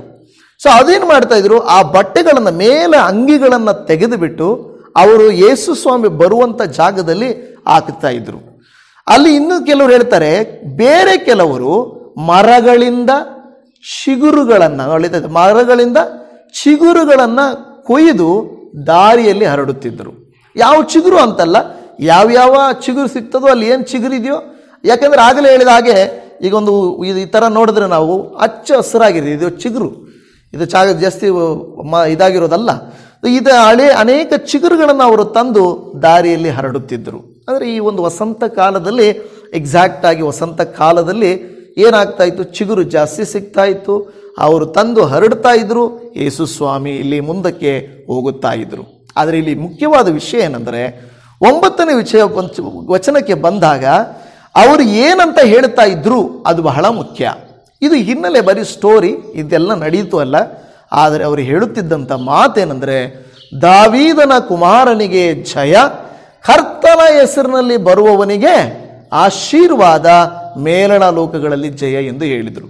ಸೊ ಅದೇನು ಮಾಡ್ತಾ ಇದ್ರು, ಆ ಬಟ್ಟೆಗಳನ್ನು ಮೇಲೆ ಅಂಗಿಗಳನ್ನು ತೆಗೆದುಬಿಟ್ಟು ಅವರು ಯೇಸು ಸ್ವಾಮಿ ಬರುವಂಥ ಜಾಗದಲ್ಲಿ ಹಾಕ್ತಾ ಇದ್ರು. ಅಲ್ಲಿ ಇನ್ನೂ ಕೆಲವರು ಹೇಳ್ತಾರೆ, ಬೇರೆ ಕೆಲವರು ಮರಗಳಿಂದ ಚಿಗುರುಗಳನ್ನು ಕೊಯ್ದು ದಾರಿಯಲ್ಲಿ ಹರಡುತ್ತಿದ್ದರು. ಯಾವ ಚಿಗುರು ಅಂತಲ್ಲ, ಯಾವ್ಯಾವ ಚಿಗುರು ಸಿಗ್ತದೋ ಅಲ್ಲಿ ಏನು ಚಿಗುರಿದೆಯೋ. ಯಾಕೆಂದರೆ ಆಗಲೇ ಹೇಳಿದ ಹಾಗೆ, ಈಗ ಒಂದು ಈ ಥರ ನೋಡಿದ್ರೆ ನಾವು ಹಚ್ಚ ಹಸಿರಾಗಿದೆ, ಇದು ಚಿಗುರು, ಇದು ಜಾಸ್ತಿ ಇದಾಗಿರೋದಲ್ಲ. ಇದು ಅನೇಕ ಚಿಗುರುಗಳನ್ನು ಅವರು ತಂದು ದಾರಿಯಲ್ಲಿ ಹರಡುತ್ತಿದ್ದರು. ಅಂದರೆ ಈ ಒಂದು ವಸಂತ ಕಾಲದಲ್ಲಿ, ಎಕ್ಸಾಕ್ಟ್ ಆಗಿ ವಸಂತ ಕಾಲದಲ್ಲಿ ಏನಾಗ್ತಾ ಇತ್ತು, ಚಿಗುರು ಜಾಸ್ತಿ ಸಿಗ್ತಾ ಇತ್ತು, ಅವರು ತಂದು ಹರಡ್ತಾ ಇದ್ರು. ಯೇಸು ಸ್ವಾಮಿ ಇಲ್ಲಿ ಮುಂದಕ್ಕೆ ಹೋಗುತ್ತಾ ಇದ್ರು. ಆದರೆ ಇಲ್ಲಿ ಮುಖ್ಯವಾದ ವಿಷಯ ಏನಂದರೆ, 9ನೇ ವಚನಕ್ಕೆ ಬಂದಾಗ ಅವರು ಏನಂತ ಹೇಳ್ತಾ ಇದ್ರು ಅದು ಬಹಳ ಮುಖ್ಯ. ಇದು ಹಿನ್ನೆಲೆ ಬರೀ ಸ್ಟೋರಿ, ಇದೆಲ್ಲ ನಡೀತು ಅಲ್ಲ. ಆದರೆ ಅವರು ಹೇಳುತ್ತಿದ್ದಂಥ ಮಾತೇನೆಂದರೆ, ದಾವೀದನ ಕುಮಾರನಿಗೆ ಜಯ, ಕರ್ತನ ಹೆಸರಿನಲ್ಲಿ ಬರುವವನಿಗೆ ಆಶೀರ್ವಾದ, ಮೇಲಣ ಲೋಕಗಳಲ್ಲಿ ಜಯ ಎಂದು ಹೇಳಿದರು.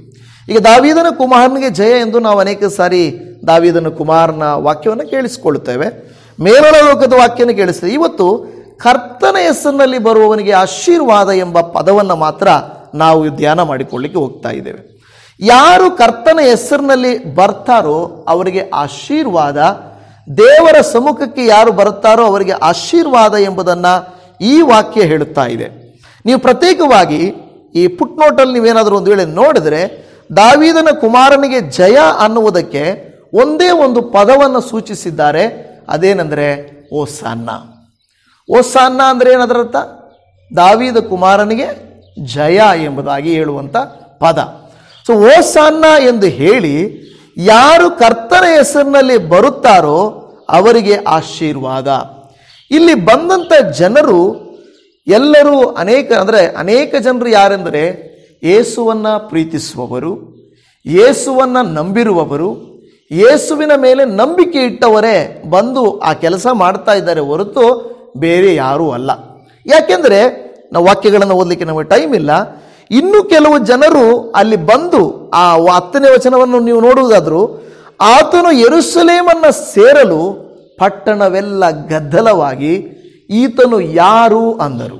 ಈಗ ದಾವೀದನ ಕುಮಾರನಿಗೆ ಜಯ ಎಂದು ನಾವು ಅನೇಕ ಸಾರಿ ದಾವೀದನ ಕುಮಾರನ ವಾಕ್ಯವನ್ನು ಕೇಳಿಸಿಕೊಳ್ಳುತ್ತೇವೆ, ಮೇಲಣ ಲೋಕದ ವಾಕ್ಯನ ಕೇಳಿಸ್ತೇವೆ. ಇವತ್ತು ಕರ್ತನ ಹೆಸರಿನಲ್ಲಿ ಬರುವವನಿಗೆ ಆಶೀರ್ವಾದ ಎಂಬ ಪದವನ್ನು ಮಾತ್ರ ನಾವು ಧ್ಯಾನ ಮಾಡಿಕೊಳ್ಳಿಕ್ಕೆ ಹೋಗ್ತಾ ಇದ್ದೇವೆ. ಯಾರು ಕರ್ತನ ಹೆಸರಿನಲ್ಲಿ ಬರ್ತಾರೋ ಅವರಿಗೆ ಆಶೀರ್ವಾದ, ದೇವರ ಸಮ್ಮುಖಕ್ಕೆ ಯಾರು ಬರುತ್ತಾರೋ ಅವರಿಗೆ ಆಶೀರ್ವಾದ ಎಂಬುದನ್ನು ಈ ವಾಕ್ಯ ಹೇಳುತ್ತಾ ಇದೆ. ನೀವು ಪ್ರತ್ಯೇಕವಾಗಿ ಈ ಫುಟ್ನೋಟಲ್ಲಿ ನೀವೇನಾದರೂ ಒಂದು ವೇಳೆ ನೋಡಿದ್ರೆ, ದಾವೀದನ ಕುಮಾರನಿಗೆ ಜಯ ಅನ್ನುವುದಕ್ಕೆ ಒಂದೇ ಒಂದು ಪದವನ್ನು ಸೂಚಿಸಿದ್ದಾರೆ. ಅದೇನೆಂದರೆ ಓಸಾನ್ನ. ಓಸಾನ್ನ ಅಂದರೆ ಏನದರ ಅರ್ಥ? ದಾವೀದ ಕುಮಾರನಿಗೆ ಜಯ ಎಂಬುದಾಗಿ ಹೇಳುವಂಥ ಪದ. ಸೊ ಓಸಾನ್ನ ಎಂದು ಹೇಳಿ, ಯಾರು ಕರ್ತನ ಹೆಸರಿನಲ್ಲಿ ಬರುತ್ತಾರೋ ಅವರಿಗೆ ಆಶೀರ್ವಾದ. ಇಲ್ಲಿ ಬಂದಂಥ ಜನರು ಎಲ್ಲರೂ ಅನೇಕ ಜನರು ಯಾರೆಂದರೆ, ಯೇಸುವನ್ನು ಪ್ರೀತಿಸುವವರು, ಯೇಸುವನ್ನು ನಂಬಿರುವವರು, ಯೇಸುವಿನ ಮೇಲೆ ನಂಬಿಕೆ ಇಟ್ಟವರೇ ಬಂದು ಆ ಕೆಲಸ ಮಾಡ್ತಾ ಇದ್ದಾರೆ ಹೊರತು ಬೇರೆ ಯಾರೂ ಅಲ್ಲ. ಯಾಕೆಂದರೆ ನಾವು ವಾಕ್ಯಗಳನ್ನು ಓದಲಿಕ್ಕೆ ನಮಗೆ ಟೈಮ್ ಇಲ್ಲ. ಇನ್ನು ಕೆಲವು ಜನರು ಅಲ್ಲಿ ಬಂದು ಆ 10ನೇ ವಚನವನ್ನು ನೀವು ನೋಡುವುದಾದರೂ, ಆತನು ಯೆರೂಸಲೇಮನ್ನು ಸೇರಲು ಪಟ್ಟಣವೆಲ್ಲ ಗದ್ದಲವಾಗಿ ಈತನು ಯಾರು ಅಂದರು.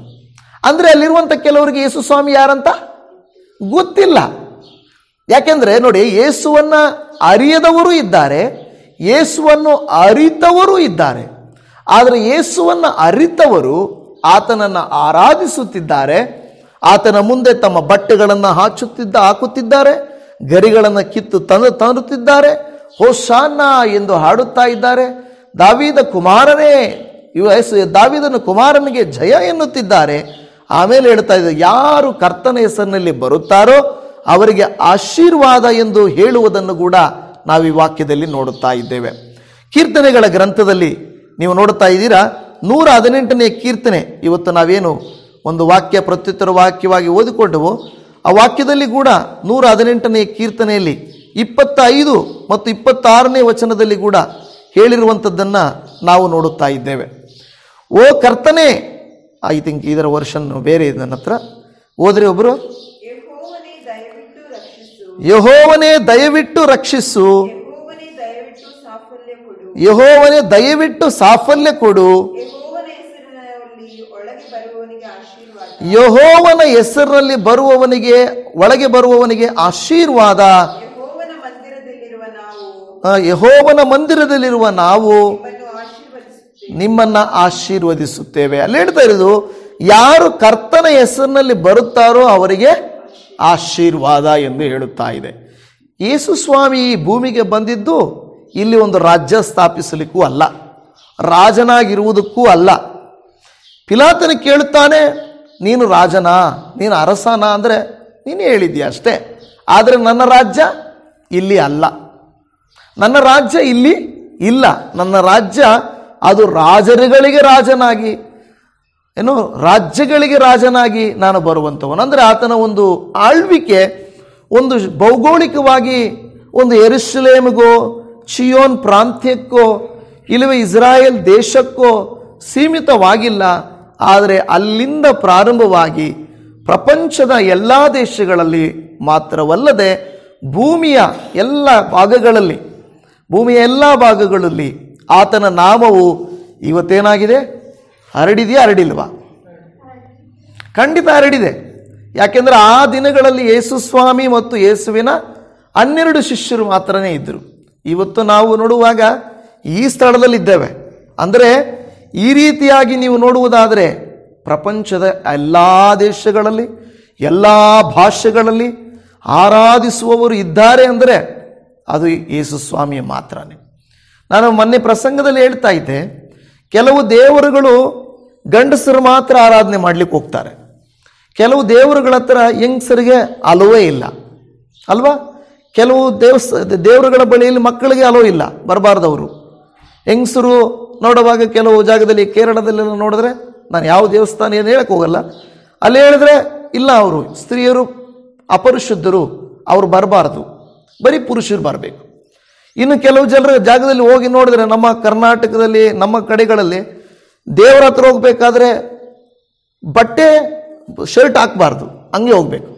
ಅಂದರೆ ಅಲ್ಲಿರುವಂಥ ಕೆಲವರಿಗೆ ಯೇಸು ಸ್ವಾಮಿ ಯಾರಂತ ಗೊತ್ತಿಲ್ಲ. ಯಾಕೆಂದ್ರೆ ನೋಡಿ, ಯೇಸುವನ್ನ ಅರಿಯದವರು ಇದ್ದಾರೆ, ಯೇಸುವನ್ನು ಅರಿತವರು ಇದ್ದಾರೆ. ಆದರೆ ಯೇಸುವನ್ನ ಅರಿತವರು ಆತನನ್ನು ಆರಾಧಿಸುತ್ತಿದ್ದಾರೆ, ಆತನ ಮುಂದೆ ತಮ್ಮ ಬಟ್ಟೆಗಳನ್ನು ಹಾಕುತ್ತಿದ್ದಾರೆ, ಗರಿಗಳನ್ನು ಕಿತ್ತು ತರುತ್ತಿದ್ದಾರೆ, ಹೋಶಾನ್ನ ಎಂದು ಹಾಡುತ್ತಾ ಇದ್ದಾರೆ. ದಾವೀದ ಕುಮಾರನೇ, ದಾವೀದನ ಕುಮಾರನಿಗೆ ಜಯ ಎನ್ನುತ್ತಿದ್ದಾರೆ. ಆಮೇಲೆ ಹೇಳ್ತಾ ಇದ್ದಾರೆ, ಯಾರು ಕರ್ತನ ಹೆಸರಿನಲ್ಲಿ ಬರುತ್ತಾರೋ ಅವರಿಗೆ ಆಶೀರ್ವಾದ ಎಂದು ಹೇಳುವುದನ್ನು ಕೂಡ ನಾವು ಈ ವಾಕ್ಯದಲ್ಲಿ ನೋಡುತ್ತಾ ಇದ್ದೇವೆ. ಕೀರ್ತನೆಗಳ ಗ್ರಂಥದಲ್ಲಿ ನೀವು ನೋಡುತ್ತಾ ಇದ್ದೀರಾ, 118ನೇ ಕೀರ್ತನೆ. ಇವತ್ತು ನಾವೇನು ಒಂದು ವಾಕ್ಯ ಪ್ರತ್ಯುತ್ತರ ವಾಕ್ಯವಾಗಿ ಓದಿಕೊಂಡವು, ಆ ವಾಕ್ಯದಲ್ಲಿ ಕೂಡ 118ನೇ ಕೀರ್ತನೆಯಲ್ಲಿ 25 ಮತ್ತು 26ನೇ ವಚನದಲ್ಲಿ ಕೂಡ ಹೇಳಿರುವಂಥದ್ದನ್ನು ನಾವು ನೋಡುತ್ತಾ ಇದ್ದೇವೆ. ಓ ಕರ್ತನೆ, ಐ ಥಿಂಕ್ ಇದರ ವರ್ಷನ್ ಬೇರೆ ಇದೆ ನನ್ನ ಹತ್ರ, ಓದ್ರಿ ಒಬ್ಬರು. ಯೆಹೋವನೇ ದಯವಿಟ್ಟು ರಕ್ಷಿಸು, ಯೆಹೋವನೇ ದಯವಿಟ್ಟು ಸಾಫಲ್ಯ ಕೊಡು, ಯೆಹೋವನ ಹೆಸರಿನಲ್ಲಿ ಬರುವವನಿಗೆ ಒಳಗೆ ಬರುವವನಿಗೆ ಆಶೀರ್ವಾದ. ಯೆಹೋವನ ಮಂದಿರದಲ್ಲಿರುವ ನಾವು ನಿಮ್ಮನ್ನ ಆಶೀರ್ವದಿಸುತ್ತೇವೆ. ಅಲ್ಲಿ ಹೇಳ್ತಾ ಇರೋದು, ಯಾರು ಕರ್ತನ ಹೆಸರಿನಲ್ಲಿ ಬರುತ್ತಾರೋ ಅವರಿಗೆ ಆಶೀರ್ವಾದ ಎಂದು ಹೇಳುತ್ತಾ ಇದೆ. ಯೇಸು ಸ್ವಾಮಿ ಈ ಭೂಮಿಗೆ ಬಂದಿದ್ದು ಇಲ್ಲಿ ಒಂದು ರಾಜ್ಯ ಸ್ಥಾಪಿಸಲಿಕ್ಕೂ ಅಲ್ಲ, ರಾಜನಾಗಿರುವುದಕ್ಕೂ ಅಲ್ಲ. ಪಿಲಾತನ ಕೇಳುತ್ತಾನೆ, ನೀನು ರಾಜನಾ, ನೀನು ಅರಸನಾ ಅಂದರೆ ನೀನು ಹೇಳಿದ್ಯಾ ಅಷ್ಟೇ, ಆದರೆ ನನ್ನ ರಾಜ್ಯ ಇಲ್ಲಿ ಅಲ್ಲ, ನನ್ನ ರಾಜ್ಯ ಇಲ್ಲಿ ಇಲ್ಲ, ನನ್ನ ರಾಜ್ಯ ಅದು ರಾಜರುಗಳಿಗೆ ರಾಜನಾಗಿ, ಏನು ರಾಜ್ಯಗಳಿಗೆ ರಾಜನಾಗಿ ನಾನು ಬರುವಂಥವನು. ಅಂದರೆ ಆತನ ಒಂದು ಆಳ್ವಿಕೆ ಒಂದು ಭೌಗೋಳಿಕವಾಗಿ ಒಂದು ಯೆರೂಸಲೇಮಿಗೋ ಚಿಯೋನ್ ಪ್ರಾಂತ್ಯಕ್ಕೋ ಇಲ್ಲವೇ ಇಸ್ರಾಯೇಲ್ ದೇಶಕ್ಕೋ ಸೀಮಿತವಾಗಿಲ್ಲ. ಆದರೆ ಅಲ್ಲಿಂದ ಪ್ರಾರಂಭವಾಗಿ ಪ್ರಪಂಚದ ಎಲ್ಲ ದೇಶಗಳಲ್ಲಿ ಮಾತ್ರವಲ್ಲದೆ ಭೂಮಿಯ ಎಲ್ಲ ಭಾಗಗಳಲ್ಲಿ ಆತನ ನಾಮವು ಇವತ್ತೇನಾಗಿದೆ? ಹರಡಿದೆಯಾ, ಹರಡಿಲ್ವಾ? ಖಂಡಿತ ಹರಡಿದೆ. ಯಾಕೆಂದರೆ ಆ ದಿನಗಳಲ್ಲಿ ಯೇಸು ಸ್ವಾಮಿ ಮತ್ತು ಯೇಸುವಿನ 12 ಶಿಷ್ಯರು ಮಾತ್ರನೇ ಇದ್ದರು. ಇವತ್ತು ನಾವು ನೋಡುವಾಗ ಈ ಸ್ಥಳದಲ್ಲಿದ್ದೇವೆ. ಅಂದರೆ ಈ ರೀತಿಯಾಗಿ ನೀವು ನೋಡುವುದಾದರೆ ಪ್ರಪಂಚದ ಎಲ್ಲ ದೇಶಗಳಲ್ಲಿ ಎಲ್ಲ ಭಾಷೆಗಳಲ್ಲಿ ಆರಾಧಿಸುವವರು ಇದ್ದಾರೆ ಅಂದರೆ ಅದು ಯೇಸು ಸ್ವಾಮಿಯ ಮಾತ್ರನೇ. ನಾನು ಮೊನ್ನೆ ಪ್ರಸಂಗದಲ್ಲಿ ಹೇಳ್ತಾ ಇದ್ದೆ, ಕೆಲವು ದೇವರುಗಳು ಗಂಡಸರು ಮಾತ್ರ ಆರಾಧನೆ ಮಾಡಲಿಕ್ಕೆ ಹೋಗ್ತಾರೆ, ಕೆಲವು ದೇವರುಗಳ ಹತ್ರ ಹೆಂಗಸರಿಗೆ ಅಲೋವೇ ಇಲ್ಲ ಅಲ್ವಾ? ಕೆಲವು ದೇವರುಗಳ ಬಳಿಯಲ್ಲಿ ಮಕ್ಕಳಿಗೆ ಅಲೋ ಇಲ್ಲ, ಬರಬಾರ್ದವರು. ಹೆಂಗಸರು ನೋಡುವಾಗ ಕೆಲವು ಜಾಗದಲ್ಲಿ ಕೇರಳದಲ್ಲೆಲ್ಲ ನೋಡಿದ್ರೆ, ನಾನು ಯಾವ ದೇವಸ್ಥಾನ ಏನು ಹೇಳಕ್ಕೆ ಹೋಗಲ್ಲ, ಅಲ್ಲಿ ಹೇಳಿದ್ರೆ ಇಲ್ಲ, ಅವರು ಸ್ತ್ರೀಯರು ಅಪರಿಶುದ್ಧರು, ಅವರು ಬರಬಾರ್ದು, ಬರೀ ಪುರುಷರು ಬರಬೇಕು. ಇನ್ನು ಕೆಲವು ಜನರ ಜಾಗದಲ್ಲಿ ಹೋಗಿ ನೋಡಿದ್ರೆ, ನಮ್ಮ ಕರ್ನಾಟಕದಲ್ಲಿ ನಮ್ಮ ಕಡೆಗಳಲ್ಲಿ ದೇವರ ಹತ್ರ ಹೋಗ್ಬೇಕಾದ್ರೆ ಬಟ್ಟೆ ಶರ್ಟ್ ಹಾಕಬಾರ್ದು, ಹಂಗೆ ಹೋಗ್ಬೇಕು.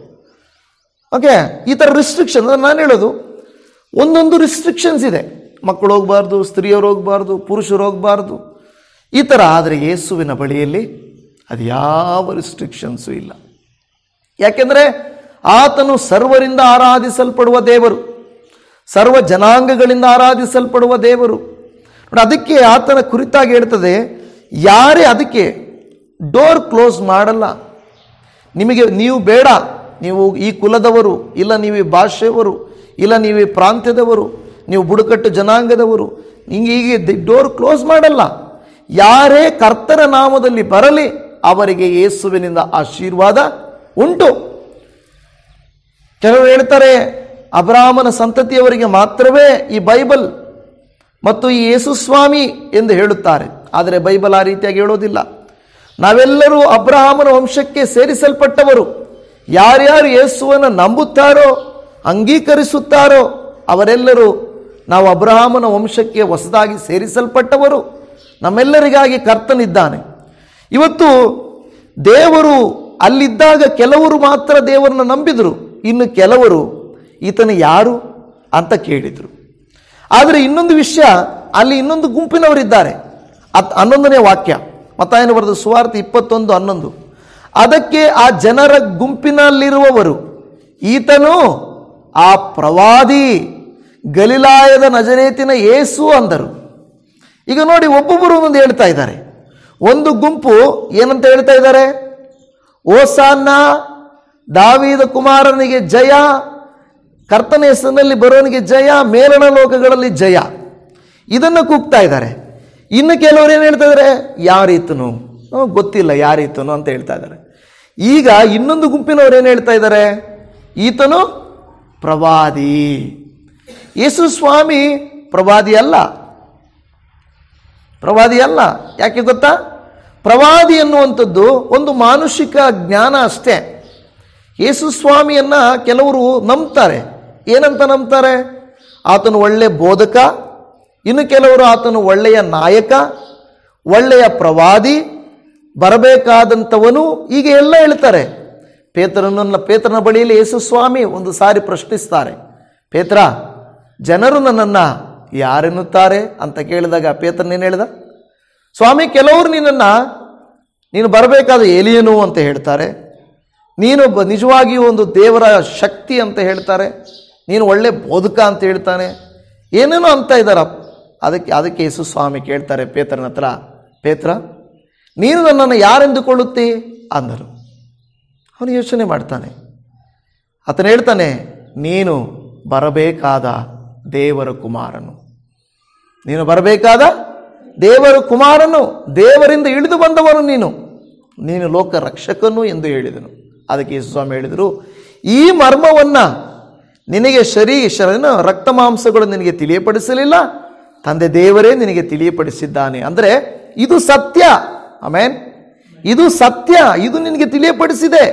ಓಕೆ, ಈ ಥರ ರಿಸ್ಟ್ರಿಕ್ಷನ್ ನಾನು ಹೇಳೋದು, ಒಂದೊಂದು ರಿಸ್ಟ್ರಿಕ್ಷನ್ಸ್ ಇದೆ. ಮಕ್ಕಳು ಹೋಗಬಾರ್ದು, ಸ್ತ್ರೀಯರು ಹೋಗಬಾರ್ದು, ಪುರುಷರು ಹೋಗಬಾರ್ದು, ಈ ಥರ. ಆದರೆ ಯೇಸುವಿನ ಬಳಿಯಲ್ಲಿ ಅದು ಯಾವ ರಿಸ್ಟ್ರಿಕ್ಷನ್ಸು ಇಲ್ಲ. ಯಾಕೆಂದರೆ ಆತನು ಸರ್ವರಿಂದ ಆರಾಧಿಸಲ್ಪಡುವ ದೇವರು, ಸರ್ವ ಜನಾಂಗಗಳಿಂದ ಆರಾಧಿಸಲ್ಪಡುವ ದೇವರು. ಅದಕ್ಕೆ ಆತನ ಕುರಿತಾಗಿ ಹೇಳ್ತದೆ, ಯಾರೇ ಅದಕ್ಕೆ ಡೋರ್ ಕ್ಲೋಸ್ ಮಾಡಲ್ಲ. ನಿಮಗೆ ನೀವು ಬೇಡ, ನೀವು ಈ ಕುಲದವರು, ಇಲ್ಲ ನೀವು ಈ ಭಾಷೆಯವರು, ಇಲ್ಲ ನೀವು ಈ ಪ್ರಾಂತ್ಯದವರು, ನೀವು ಬುಡಕಟ್ಟು ಜನಾಂಗದವರು, ಹೀಗೆ ಡೋರ್ ಕ್ಲೋಸ್ ಮಾಡಲ್ಲ. ಯಾರೇ ಕರ್ತನ ನಾಮದಲ್ಲಿ ಬರಲಿ ಅವರಿಗೆ ಯೇಸುವಿನಿಂದ ಆಶೀರ್ವಾದ ಉಂಟು. ಕೆಲವರು ಹೇಳ್ತಾರೆ, ಅಬ್ರಹಾಮನ ಸಂತತಿಯವರಿಗೆ ಮಾತ್ರವೇ ಈ ಬೈಬಲ್ ಮತ್ತು ಈ ಯೇಸು ಸ್ವಾಮಿ ಎಂದು ಹೇಳುತ್ತಾರೆ. ಆದರೆ ಬೈಬಲ್ ಆ ರೀತಿಯಾಗಿ ಹೇಳೋದಿಲ್ಲ. ನಾವೆಲ್ಲರೂ ಅಬ್ರಹಾಮನ ವಂಶಕ್ಕೆ ಸೇರಿಸಲ್ಪಟ್ಟವರು. ಯಾರ್ಯಾರು ಯೇಸುವನ್ನು ನಂಬುತ್ತಾರೋ, ಅಂಗೀಕರಿಸುತ್ತಾರೋ ಅವರೆಲ್ಲರೂ ನಾವು ಅಬ್ರಹಾಮನ ವಂಶಕ್ಕೆ ಹೊಸದಾಗಿ ಸೇರಿಸಲ್ಪಟ್ಟವರು. ನಮ್ಮೆಲ್ಲರಿಗಾಗಿ ಕರ್ತನಿದ್ದಾನೆ. ಇವತ್ತು ದೇವರು ಅಲ್ಲಿದ್ದಾಗ ಕೆಲವರು ಮಾತ್ರ ದೇವರನ್ನು ನಂಬಿದರು, ಇನ್ನು ಕೆಲವರು ಈತನು ಯಾರು ಅಂತ ಕೇಳಿದರು. ಆದರೆ ಇನ್ನೊಂದು ವಿಷಯ, ಅಲ್ಲಿ ಇನ್ನೊಂದು ಗುಂಪಿನವರಿದ್ದಾರೆ. 11ನೇ ವಾಕ್ಯ, ಮತ್ತಾಯನ ಬರೆದ ಸುವಾರ್ತೆ 21:11. ಅದಕ್ಕೆ ಆ ಜನರ ಗುಂಪಿನಲ್ಲಿರುವವರು, ಈತನು ಆ ಪ್ರವಾದಿ ಗಲಿಲಾಯದ ನಜರೇತಿನ ಯೇಸು ಅಂದರು. ಈಗ ನೋಡಿ, ಒಬ್ಬೊಬ್ಬರು ಒಂದೊಂದು ಹೇಳ್ತಾ ಇದ್ದಾರೆ. ಒಂದು ಗುಂಪು ಏನಂತ ಹೇಳ್ತಾ ಇದ್ದಾರೆ? ಓಸಾನ್ನ, ದಾವೀದ ಕುಮಾರನಿಗೆ ಜಯ, ಕರ್ತನ ಹೆಸರಿನಲ್ಲಿ ಬರೋನಿಗೆ ಜಯ, ಮೇಲಣ ಲೋಕಗಳಲ್ಲಿ ಜಯ, ಇದನ್ನು ಕೂಗ್ತಾ ಇದ್ದಾರೆ. ಇನ್ನು ಕೆಲವರು ಏನು ಹೇಳ್ತಾ ಇದ್ದಾರೆ? ಯಾರೀತನು, ಗೊತ್ತಿಲ್ಲ ಯಾರೀತನು ಅಂತ ಹೇಳ್ತಾ ಇದ್ದಾರೆ. ಈಗ ಇನ್ನೊಂದು ಗುಂಪಿನವರು ಏನು ಹೇಳ್ತಾ ಇದ್ದಾರೆ? ಈತನು ಪ್ರವಾದಿ. ಯೇಸು ಸ್ವಾಮಿ ಪ್ರವಾದಿ ಅಲ್ಲ. ಯಾಕೆ ಗೊತ್ತಾ? ಪ್ರವಾದಿ ಎನ್ನುವಂಥದ್ದು ಒಂದು ಮಾನುಷಿಕ ಜ್ಞಾನ ಅಷ್ಟೇ. ಯೇಸು ಸ್ವಾಮಿಯನ್ನ ಕೆಲವರು ನಂಬ್ತಾರೆ. ಏನಂತ ನಂಬ್ತಾರೆ? ಆತನು ಒಳ್ಳೆಯ ಬೋಧಕ, ಇನ್ನು ಕೆಲವರು ಆತನು ಒಳ್ಳೆಯ ನಾಯಕ, ಒಳ್ಳೆಯ ಪ್ರವಾದಿ, ಬರಬೇಕಾದಂಥವನು, ಹೀಗೆ ಎಲ್ಲ ಹೇಳ್ತಾರೆ. ಪೇತ್ರನ ಬಳಿಯಲ್ಲಿ ಯೇಸು ಸ್ವಾಮಿ ಒಂದು ಸಾರಿ ಪ್ರಶ್ನಿಸ್ತಾರೆ. ಪೇತ್ರ, ಜನರು ನನ್ನನ್ನು ಯಾರೆನ್ನುತ್ತಾರೆ ಅಂತ ಕೇಳಿದಾಗ ಪೇತ್ರನೇನು ಹೇಳ್ದ? ಸ್ವಾಮಿ, ಕೆಲವರು ನೀನು ಬರಬೇಕಾದ ಏಲಿಯನು ಅಂತ ಹೇಳ್ತಾರೆ, ನೀನು ನಿಜವಾಗಿಯೂ ಒಂದು ದೇವರ ಶಕ್ತಿ ಅಂತ ಹೇಳ್ತಾರೆ, ನೀನು ಒಳ್ಳೆ ಬೋಧಕ ಅಂತ ಹೇಳ್ತಾನೆ, ಏನೇನೋ ಅಂತ ಇದ್ದಾರ. ಅದಕ್ಕೆ ಯೇಸು ಸ್ವಾಮಿ ಕೇಳ್ತಾರೆ ಪೇತ್ರನ ಹತ್ರ, ಪೇತ್ರ, ನೀನು ನನ್ನನ್ನು ಯಾರೆಂದುಕೊಳ್ಳುತ್ತಿ ಅಂದರು. ಅವನು ಯೋಚನೆ ಮಾಡ್ತಾನೆ. ಆತನು ಹೇಳ್ತಾನೆ, ನೀನು ಬರಬೇಕಾದ ದೇವರ ಕುಮಾರನು, ನೀನು ಬರಬೇಕಾದ ದೇವರ ಕುಮಾರನು, ದೇವರಿಂದ ಇಳಿದು ಬಂದವನು ನೀನು ಲೋಕ ರಕ್ಷಕನು ಎಂದು ಹೇಳಿದನು. ಅದಕ್ಕೆ ಯೇಸು ಸ್ವಾಮಿ ಹೇಳಿದರು, ಈ ಮರ್ಮವನ್ನು ನಿನಗೆ ರಕ್ತ ಮಾಂಸಗಳು ನಿನಗೆ ತಿಳಿಯಪಡಿಸಲಿಲ್ಲ, ತಂದೆ ದೇವರೇ ನಿನಗೆ ತಿಳಿಯಪಡಿಸಿದ್ದಾನೆ. ಅಂದರೆ ಇದು ಸತ್ಯ. ಆಮೆನ್. ಇದು ಸತ್ಯ, ಇದು ನಿನಗೆ ತಿಳಿಯಪಡಿಸಿದೆ.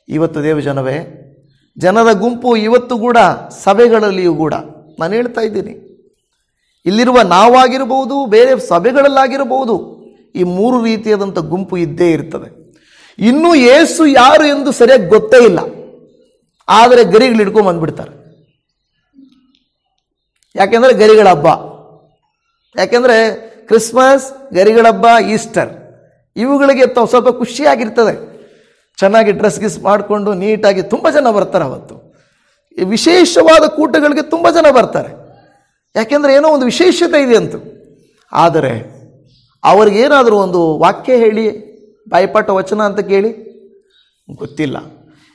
ಇವತ್ತು ದೇವಜನವೇ, ಜನರ ಗುಂಪು ಇವತ್ತು ಕೂಡ ಸಭೆಗಳಲ್ಲಿಯೂ ಕೂಡ, ನಾನು ಹೇಳ್ತಾ ಇದ್ದೀನಿ, ಇಲ್ಲಿರುವ ನಾವಾಗಿರಬಹುದು, ಬೇರೆ ಸಭೆಗಳಲ್ಲಾಗಿರಬಹುದು, ಈ 3 ರೀತಿಯಾದಂಥ ಗುಂಪು ಇದ್ದೇ ಇರ್ತದೆ. ಇನ್ನೂ ಯೇಸು ಯಾರು ಎಂದು ಸರಿಯಾಗಿ ಗೊತ್ತೇ ಇಲ್ಲ, ಆದರೆ ಗರಿಗಳು ಹಿಡ್ಕೊಂಡು ಬಂದ್ಬಿಡ್ತಾರೆ. ಯಾಕೆಂದರೆ ಗರಿಗಳ ಹಬ್ಬ, ಯಾಕೆಂದರೆ ಕ್ರಿಸ್ಮಸ್, ಗರಿಗಳ ಹಬ್ಬ, ಈಸ್ಟರ್, ಇವುಗಳಿಗೆ ಸ್ವಲ್ಪ ಖುಷಿಯಾಗಿರ್ತದೆ. ಚೆನ್ನಾಗಿ ಡ್ರೆಸ್ ಗಿಸ್ ಮಾಡಿಕೊಂಡು ನೀಟಾಗಿ ತುಂಬ ಜನ ಬರ್ತಾರೆ. ಅವತ್ತು ವಿಶೇಷವಾದ ಕೂಟಗಳಿಗೆ ತುಂಬ ಜನ ಬರ್ತಾರೆ. ಯಾಕೆಂದರೆ ಏನೋ ಒಂದು ವಿಶೇಷತೆ ಇದೆ ಅಂತ. ಆದರೆ ಅವ್ರಿಗೇನಾದರೂ ಒಂದು ವಾಕ್ಯ ಹೇಳಿ, ಬಾಯಿಪಾಠ ವಚನ ಅಂತ ಕೇಳಿ, ಗೊತ್ತಿಲ್ಲ.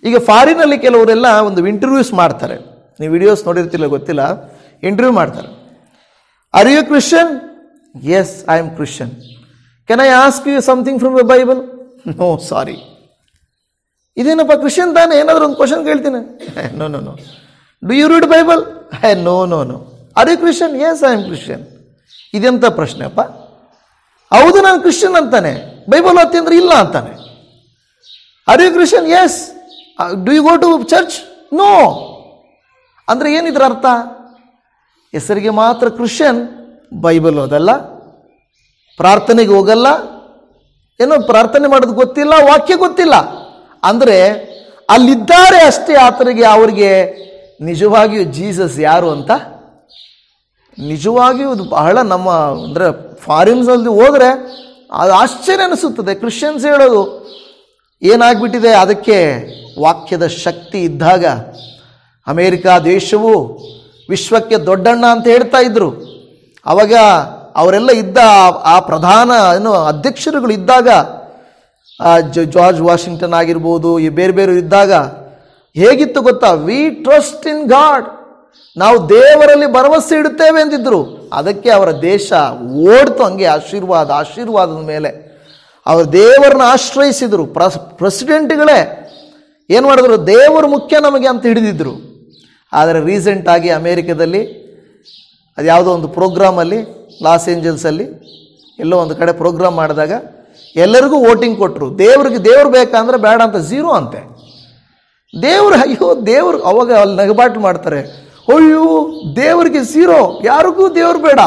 ಈಗ ಫಾರಿನಲ್ಲಿ ಕೆಲವರೆಲ್ಲ ಒಂದು ಇಂಟರ್ವ್ಯೂಸ್ ಮಾಡ್ತಾರೆ. ನೀವು ವಿಡಿಯೋಸ್ ನೋಡಿರ್ತಿಲ್ಲ ಗೊತ್ತಿಲ್ಲ, ಇಂಟರ್ವ್ಯೂ ಮಾಡ್ತಾರೆ. Are you Christian? Yes, I am Christian. Can I ask you something from the Bible? No, sorry. ಇದೇನಪ್ಪ ಕ್ರಿಶ್ಚಿಯನ್ ತಾನೆ, ಏನಾದರೂ ಒಂದು ಕ್ವಶನ್ ಕೇಳ್ತೀನಿ. No no no. Do you read Bible? No no no. Are you Christian? Yes, I am Christian. ಇದೆಂಥ ಪ್ರಶ್ನೆ ಅಪ್ಪ? ಹೌದು, ನಾನು ಕ್ರಿಶ್ಚಿಯನ್ ಅಂತಾನೆ. ಬೈಬಲ್ ಓದ್ತಿ ಅಂದ್ರೆ ಇಲ್ಲ ಅಂತಾನೆ. Are you Christian? Yes. Do you go to church? No. ಅಂದರೆ ಏನಿದ್ರ ಅರ್ಥ? ಹೆಸರಿಗೆ ಮಾತ್ರ ಕ್ರಿಶ್ಚಿಯನ್, ಬೈಬಲ್ ಓದಲ್ಲ, ಪ್ರಾರ್ಥನೆಗೆ ಹೋಗಲ್ಲ, ಏನೋ ಪ್ರಾರ್ಥನೆ ಮಾಡೋದು ಗೊತ್ತಿಲ್ಲ, ವಾಕ್ಯ ಗೊತ್ತಿಲ್ಲ. ಅಂದರೆ ಅಲ್ಲಿದ್ದಾರೆ ಅಷ್ಟೇ. ಅವ್ರಿಗೆ ನಿಜವಾಗಿಯೂ ಜೀಸಸ್ ಯಾರು ಅಂತ ನಿಜವಾಗಿಯೂ ಬಹಳ ನಮ್ಮ ಅಂದರೆ ಫಾರಿನ್ಸಲ್ಲಿ ಹೋದರೆ ಅದು ಆಶ್ಚರ್ಯ ಅನಿಸುತ್ತದೆ. ಕ್ರಿಶ್ಚಿಯನ್ಸ್ ಹೇಳೋದು ಏನಾಗ್ಬಿಟ್ಟಿದೆ, ಅದಕ್ಕೆ ವಾಕ್ಯದ ಶಕ್ತಿ ಇದ್ದಾಗ ಅಮೇರಿಕಾ ದೇಶವು ವಿಶ್ವಕ್ಕೆ ದೊಡ್ಡಣ್ಣ ಅಂತ ಹೇಳ್ತಾ ಇದ್ರು. ಅವಾಗ ಅವರೆಲ್ಲ ಇದ್ದ ಆ ಪ್ರಧಾನ ಅಧ್ಯಕ್ಷರುಗಳು ಇದ್ದಾಗ, ಜಾರ್ಜ್ ವಾಷಿಂಗ್ಟನ್ ಆಗಿರ್ಬೋದು, ಈ ಬೇರೆ ಬೇರೆ ಇದ್ದಾಗ ಹೇಗಿತ್ತು ಗೊತ್ತಾ? ವಿ ಟ್ರಸ್ಟ್ ಇನ್ ಗಾಡ್, ನಾವು ದೇವರಲ್ಲಿ ಭರವಸೆ ಇಡುತ್ತೇವೆ ಎಂದಿದ್ರು. ಅದಕ್ಕೆ ಅವರ ದೇಶ ಓಡ್ತು ಹಂಗೆ, ಆಶೀರ್ವಾದದ ಮೇಲೆ ಅವರು ದೇವರನ್ನ ಆಶ್ರಯಿಸಿದರು. ಪ್ರೆಸಿಡೆಂಟ್ಗಳೇ ಏನು ಮಾಡಿದ್ರು? ದೇವರು ಮುಖ್ಯ ನಮಗೆ ಅಂತ ಹಿಡಿದಿದ್ರು. ಆದರೆ ರೀಸೆಂಟಾಗಿ ಅಮೇರಿಕಾದಲ್ಲಿ ಅದು ಯಾವುದೋ ಒಂದು ಪ್ರೋಗ್ರಾಮಲ್ಲಿ, ಲಾಸ್ ಏಂಜಲ್ಸಲ್ಲಿ ಎಲ್ಲೋ ಒಂದು ಕಡೆ ಪ್ರೋಗ್ರಾಮ್ ಮಾಡಿದಾಗ ಎಲ್ಲರಿಗೂ ವೋಟಿಂಗ್ ಕೊಟ್ಟರು. ದೇವ್ರು ಬೇಕಂದ್ರೆ ಬೇಡ ಅಂತ 0 ಅಂತೆ. ದೇವ್ರು ಅವಾಗ ಅಲ್ಲಿ ನಗಬಾಟು ಮಾಡ್ತಾರೆ. ಅಯ್ಯೋ, ದೇವರಿಗೆ 0, ಯಾರಿಗೂ ದೇವ್ರು ಬೇಡ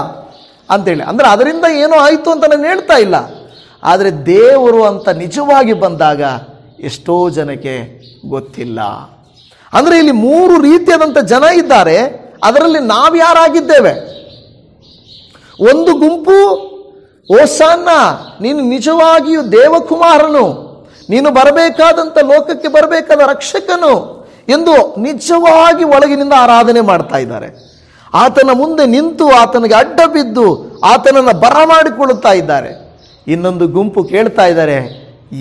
ಅಂತೇಳಿ. ಅಂದರೆ ಅದರಿಂದ ಏನೋ ಆಯಿತು ಅಂತ ನಾನು ಹೇಳ್ತಾ ಇಲ್ಲ. ಆದರೆ ದೇವರು ಅಂತ ನಿಜವಾಗಿ ಬಂದಾಗ ಎಷ್ಟೋ ಜನಕ್ಕೆ ಗೊತ್ತಿಲ್ಲ. ಅಂದ್ರೆ ಇಲ್ಲಿ 3 ರೀತಿಯಾದಂಥ ಜನ ಇದ್ದಾರೆ. ಅದರಲ್ಲಿ ನಾವ್ಯಾರಾಗಿದ್ದೇವೆ? ಒಂದು ಗುಂಪು, ಓಸಾನ್ನ, ನೀನು ನಿಜವಾಗಿಯೂ ದೇವಕುಮಾರನು, ನೀನು ಬರಬೇಕಾದಂಥ ಲೋಕಕ್ಕೆ ಬರಬೇಕಾದ ರಕ್ಷಕನು ಎಂದು ನಿಜವಾಗಿ ಒಳಗಿನಿಂದ ಆರಾಧನೆ ಮಾಡ್ತಾ ಇದ್ದಾರೆ. ಆತನ ಮುಂದೆ ನಿಂತು ಆತನಿಗೆ ಅಡ್ಡ ಬಿದ್ದು ಆತನನ್ನು ಬರಮಾಡಿಕೊಳ್ಳುತ್ತಾ ಇದ್ದಾರೆ. ಇನ್ನೊಂದು ಗುಂಪು ಕೇಳ್ತಾ ಇದ್ದಾರೆ,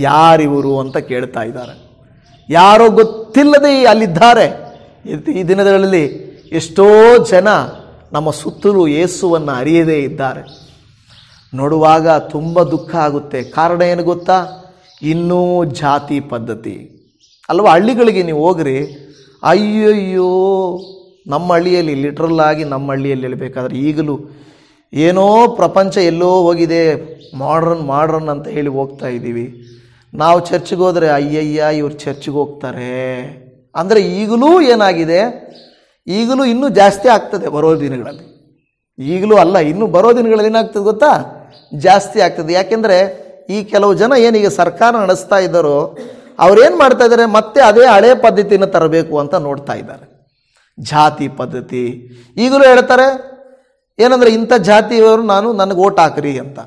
ಯಾರಿವರು ಅಂತ ಕೇಳ್ತಾ ಇದ್ದಾರೆ. ಯಾರೋ ಗೊತ್ತಿಲ್ಲದೆ ಅಲ್ಲಿದ್ದಾರೆ. ಈ ದಿನಗಳಲ್ಲಿ ಎಷ್ಟೋ ಜನ ನಮ್ಮ ಸುತ್ತಲೂ ಯೇಸುವನ್ನು ಅರಿಯದೇ ಇದ್ದಾರೆ. ನೋಡುವಾಗ ತುಂಬ ದುಃಖ ಆಗುತ್ತೆ. ಕಾರಣ ಏನು ಗೊತ್ತಾ? ಇನ್ನೂ ಜಾತಿ ಪದ್ಧತಿ ಅಲ್ವಾ? ಹಳ್ಳಿಗಳಿಗೆ ನೀವು ಹೋಗ್ರಿ, ಅಯ್ಯಯ್ಯೋ, ನಮ್ಮ ಹಳ್ಳಿಯಲ್ಲಿ ಲಿಟ್ರಲ್ ಆಗಿ ನಮ್ಮ ಹಳ್ಳಿಯಲ್ಲಿ ಹೇಳಬೇಕಾದ್ರೆ ಈಗಲೂ ಏನೋ ಪ್ರಪಂಚ ಎಲ್ಲೋ ಹೋಗಿದೆ, ಮಾಡ್ರನ್ ಅಂತ ಹೇಳಿ ಹೋಗ್ತಾ ಇದ್ದೀವಿ. ನಾವು ಚರ್ಚ್ಗೆ ಹೋದರೆ ಅಯ್ಯಯ್ಯ ಇವ್ರು ಚರ್ಚ್ಗೆ ಹೋಗ್ತಾರೆ ಅಂದರೆ ಈಗಲೂ ಏನಾಗಿದೆ, ಈಗಲೂ ಇನ್ನೂ ಜಾಸ್ತಿ ಆಗ್ತದೆ ಬರೋ ದಿನಗಳಲ್ಲಿ. ಈಗಲೂ ಅಲ್ಲ, ಇನ್ನೂ ಬರೋ ದಿನಗಳಲ್ಲಿ ಏನಾಗ್ತದೆ ಗೊತ್ತಾ? ಜಾಸ್ತಿ ಆಗ್ತದೆ. ಯಾಕೆಂದರೆ ಈ ಕೆಲವು ಜನ ಏನೀಗ ಸರ್ಕಾರ ನಡೆಸ್ತಾ ಇದ್ದಾರೋ ಅವ್ರೇನು ಮಾಡ್ತಾ ಇದ್ದಾರೆ, ಮತ್ತೆ ಅದೇ ಹಳೆ ಪದ್ಧತಿಯನ್ನು ತರಬೇಕು ಅಂತ ನೋಡ್ತಾ ಇದ್ದಾರೆ. ಜಾತಿ ಪದ್ಧತಿ ಈಗಲೂ ಹೇಳ್ತಾರೆ ಏನಂದರೆ, ಇಂಥ ಜಾತಿಯವರು ನನಗೆ ಓಟ್ ಹಾಕ್ರಿ ಅಂತ.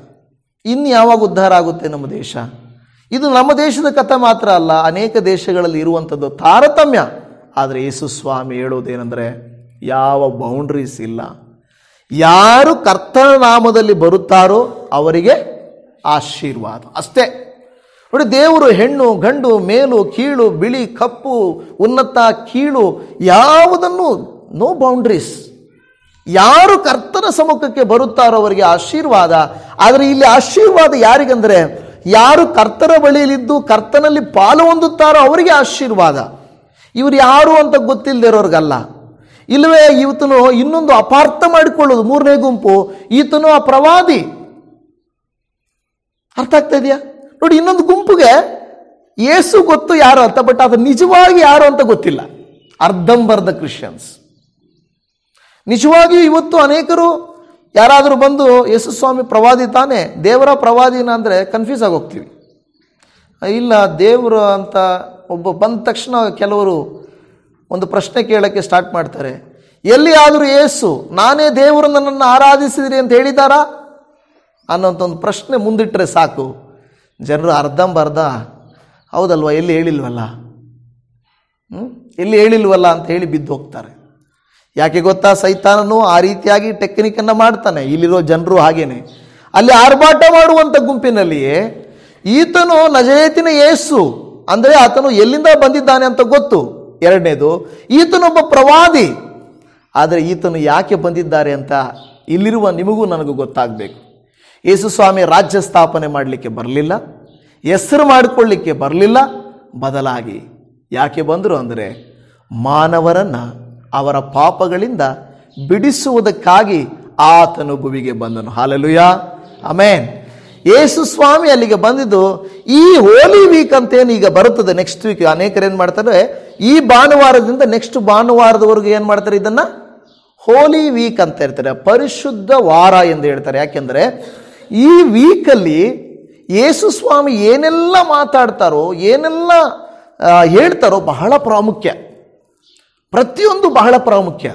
ಇನ್ನು ಯಾವಾಗ ಉದ್ಧಾರ ಆಗುತ್ತೆ ನಮ್ಮ ದೇಶ? ಇದು ನಮ್ಮ ದೇಶದ ಕಥೆ ಮಾತ್ರ ಅಲ್ಲ, ಅನೇಕ ದೇಶಗಳಲ್ಲಿ ಇರುವಂಥದ್ದು ತಾರತಮ್ಯ. ಆದರೆ ಯೇಸು ಸ್ವಾಮಿ ಹೇಳೋದೇನೆಂದರೆ, ಯಾವ ಬೌಂಡ್ರೀಸ್ ಇಲ್ಲ. ಯಾರು ಕರ್ತನ ನಾಮದಲ್ಲಿ ಬರುತ್ತಾರೋ ಅವರಿಗೆ ಆಶೀರ್ವಾದ ಅಷ್ಟೇ. ನೋಡಿ, ದೇವರು ಹೆಣ್ಣು ಗಂಡು, ಮೇಲು ಕೀಳು, ಬಿಳಿ ಕಪ್ಪು, ಉನ್ನತ ಕೀಳು, ಯಾವುದನ್ನು ನೋ ಬೌಂಡ್ರೀಸ್. ಯಾರು ಕರ್ತನ ಸಮ್ಮುಖಕ್ಕೆ ಬರುತ್ತಾರೋ ಅವರಿಗೆ ಆಶೀರ್ವಾದ. ಆದರೆ ಇಲ್ಲಿ ಆಶೀರ್ವಾದ ಯಾರಿಗಂದರೆ, ಯಾರು ಕರ್ತನ ಬಳಿಯಲ್ಲಿದ್ದು ಕರ್ತನಲ್ಲಿ ಪಾಲು ಹೊಂದುತ್ತಾರೋ ಅವರಿಗೆ ಆಶೀರ್ವಾದ. ಇವರು ಯಾರು ಅಂತ ಗೊತ್ತಿಲ್ಲದಿರೋರ್ಗಲ್ಲ. ಇಲ್ಲವೇ ಇವತನು ಇನ್ನೊಂದು ಅಪಾರ್ಥ ಮಾಡಿಕೊಳ್ಳೋದು, 3ನೇ ಗುಂಪು, ಈತನು ಆ ಪ್ರವಾದಿ. ಅರ್ಥ ಆಗ್ತಾ ಇದೆಯಾ? ನೋಡಿ, ಇನ್ನೊಂದು ಗುಂಪಿಗೆ ಯೇಸು ಗೊತ್ತು ಯಾರು ಅಂತ, ಬಟ್ ಅದು ನಿಜವಾಗಿ ಯಾರು ಅಂತ ಗೊತ್ತಿಲ್ಲ. ಅರ್ಧಂಬರ್ಧ ಕ್ರಿಶ್ಚಿಯನ್ಸ್. ನಿಜವಾಗಿಯೂ ಇವತ್ತು ಅನೇಕರು ಯಾರಾದರೂ ಬಂದು ಯೇಸು ಸ್ವಾಮಿ ಪ್ರವಾದಿ ತಾನೇ, ದೇವರ ಪ್ರವಾದಿನ ಅಂದರೆ ಕನ್ಫ್ಯೂಸ್ ಆಗಿ ಹೋಗ್ತೀವಿ. ಇಲ್ಲ, ದೇವರು ಅಂತ ಒಬ್ಬ ಬಂದ ತಕ್ಷಣ ಕೆಲವರು ಒಂದು ಪ್ರಶ್ನೆ ಕೇಳೋಕ್ಕೆ ಸ್ಟಾರ್ಟ್ ಮಾಡ್ತಾರೆ. ಎಲ್ಲಿ ಆದರೂ ಯೇಸು ನಾನೇ ದೇವರು ನನ್ನನ್ನು ಆರಾಧಿಸಿದಿರಿ ಅಂತ ಹೇಳಿದಾರಾ ಅನ್ನೋಂಥ ಒಂದು ಪ್ರಶ್ನೆ ಮುಂದಿಟ್ಟರೆ ಸಾಕು, ಜನರು ಅರ್ಧಂಬರ್ಧ ಹೌದಲ್ವ, ಎಲ್ಲಿ ಹೇಳಿಲ್ವಲ್ಲ, ಎಲ್ಲಿ ಹೇಳಿಲ್ವಲ್ಲ ಅಂತ ಹೇಳಿ ಬಿದ್ದು ಹೋಗ್ತಾರೆ. ಯಾಕೆ ಗೊತ್ತಾ? ಸೈತಾನನು ಆ ರೀತಿಯಾಗಿ ಟೆಕ್ನಿಕನ್ನು ಮಾಡ್ತಾನೆ. ಇಲ್ಲಿರೋ ಜನರು ಹಾಗೇನೆ. ಅಲ್ಲಿ ಆರ್ಭಾಟ ಮಾಡುವಂಥ ಗುಂಪಿನಲ್ಲಿಯೇ ಈತನು ನಜರೇತಿನ ಯೇಸು ಅಂದರೆ ಆತನು ಎಲ್ಲಿಂದ ಬಂದಿದ್ದಾನೆ ಅಂತ ಗೊತ್ತು. 2ನೇದು, ಈತನೊಬ್ಬ ಪ್ರವಾದಿ. ಆದರೆ ಈತನು ಯಾಕೆ ಬಂದಿದ್ದಾರೆ ಅಂತ ಇಲ್ಲಿರುವ ನಿಮಗೂ ನನಗೂ ಗೊತ್ತಾಗಬೇಕು. ಯೇಸು ಸ್ವಾಮಿ ರಾಜ್ಯ ಸ್ಥಾಪನೆ ಮಾಡಲಿಕ್ಕೆ ಬರಲಿಲ್ಲ, ಹೆಸರು ಮಾಡಿಕೊಳ್ಳಿಕ್ಕೆ ಬರಲಿಲ್ಲ. ಬದಲಾಗಿ ಯಾಕೆ ಬಂದರು ಅಂದರೆ, ಮಾನವರನ್ನು ಅವರ ಪಾಪಗಳಿಂದ ಬಿಡಿಸುವುದಕ್ಕಾಗಿ ಆತನು ಭುವಿಗೆ ಬಂದನು. Hallelujah, amen. ಯೇಸು ಸ್ವಾಮಿ ಅಲ್ಲಿಗೆ ಬಂದಿದ್ದು ಈ ಹೋಲಿ ವೀಕ್ ಅಂತೇನು ಈಗ ಬರುತ್ತದೆ ನೆಕ್ಸ್ಟ್ ವೀಕ್. ಅನೇಕರು ಏನು ಮಾಡ್ತಾರೆ, ಈ ಭಾನುವಾರದಿಂದ ನೆಕ್ಸ್ಟ್ ಭಾನುವಾರದವರೆಗೂ ಏನು ಮಾಡ್ತಾರೆ, ಇದನ್ನು ಹೋಲಿ ವೀಕ್ ಅಂತ ಹೇಳ್ತಾರೆ, ಪರಿಶುದ್ಧ ವಾರ ಎಂದು ಹೇಳ್ತಾರೆ. ಯಾಕೆಂದರೆ ಈ ವೀಕಲ್ಲಿ ಯೇಸು ಸ್ವಾಮಿ ಏನೆಲ್ಲ ಮಾತಾಡ್ತಾರೋ, ಏನೆಲ್ಲ ಹೇಳ್ತಾರೋ ಬಹಳ ಪ್ರಾಮುಖ್ಯ. ಪ್ರತಿಯೊಂದು ಬಹಳ ಪ್ರಾಮುಖ್ಯ.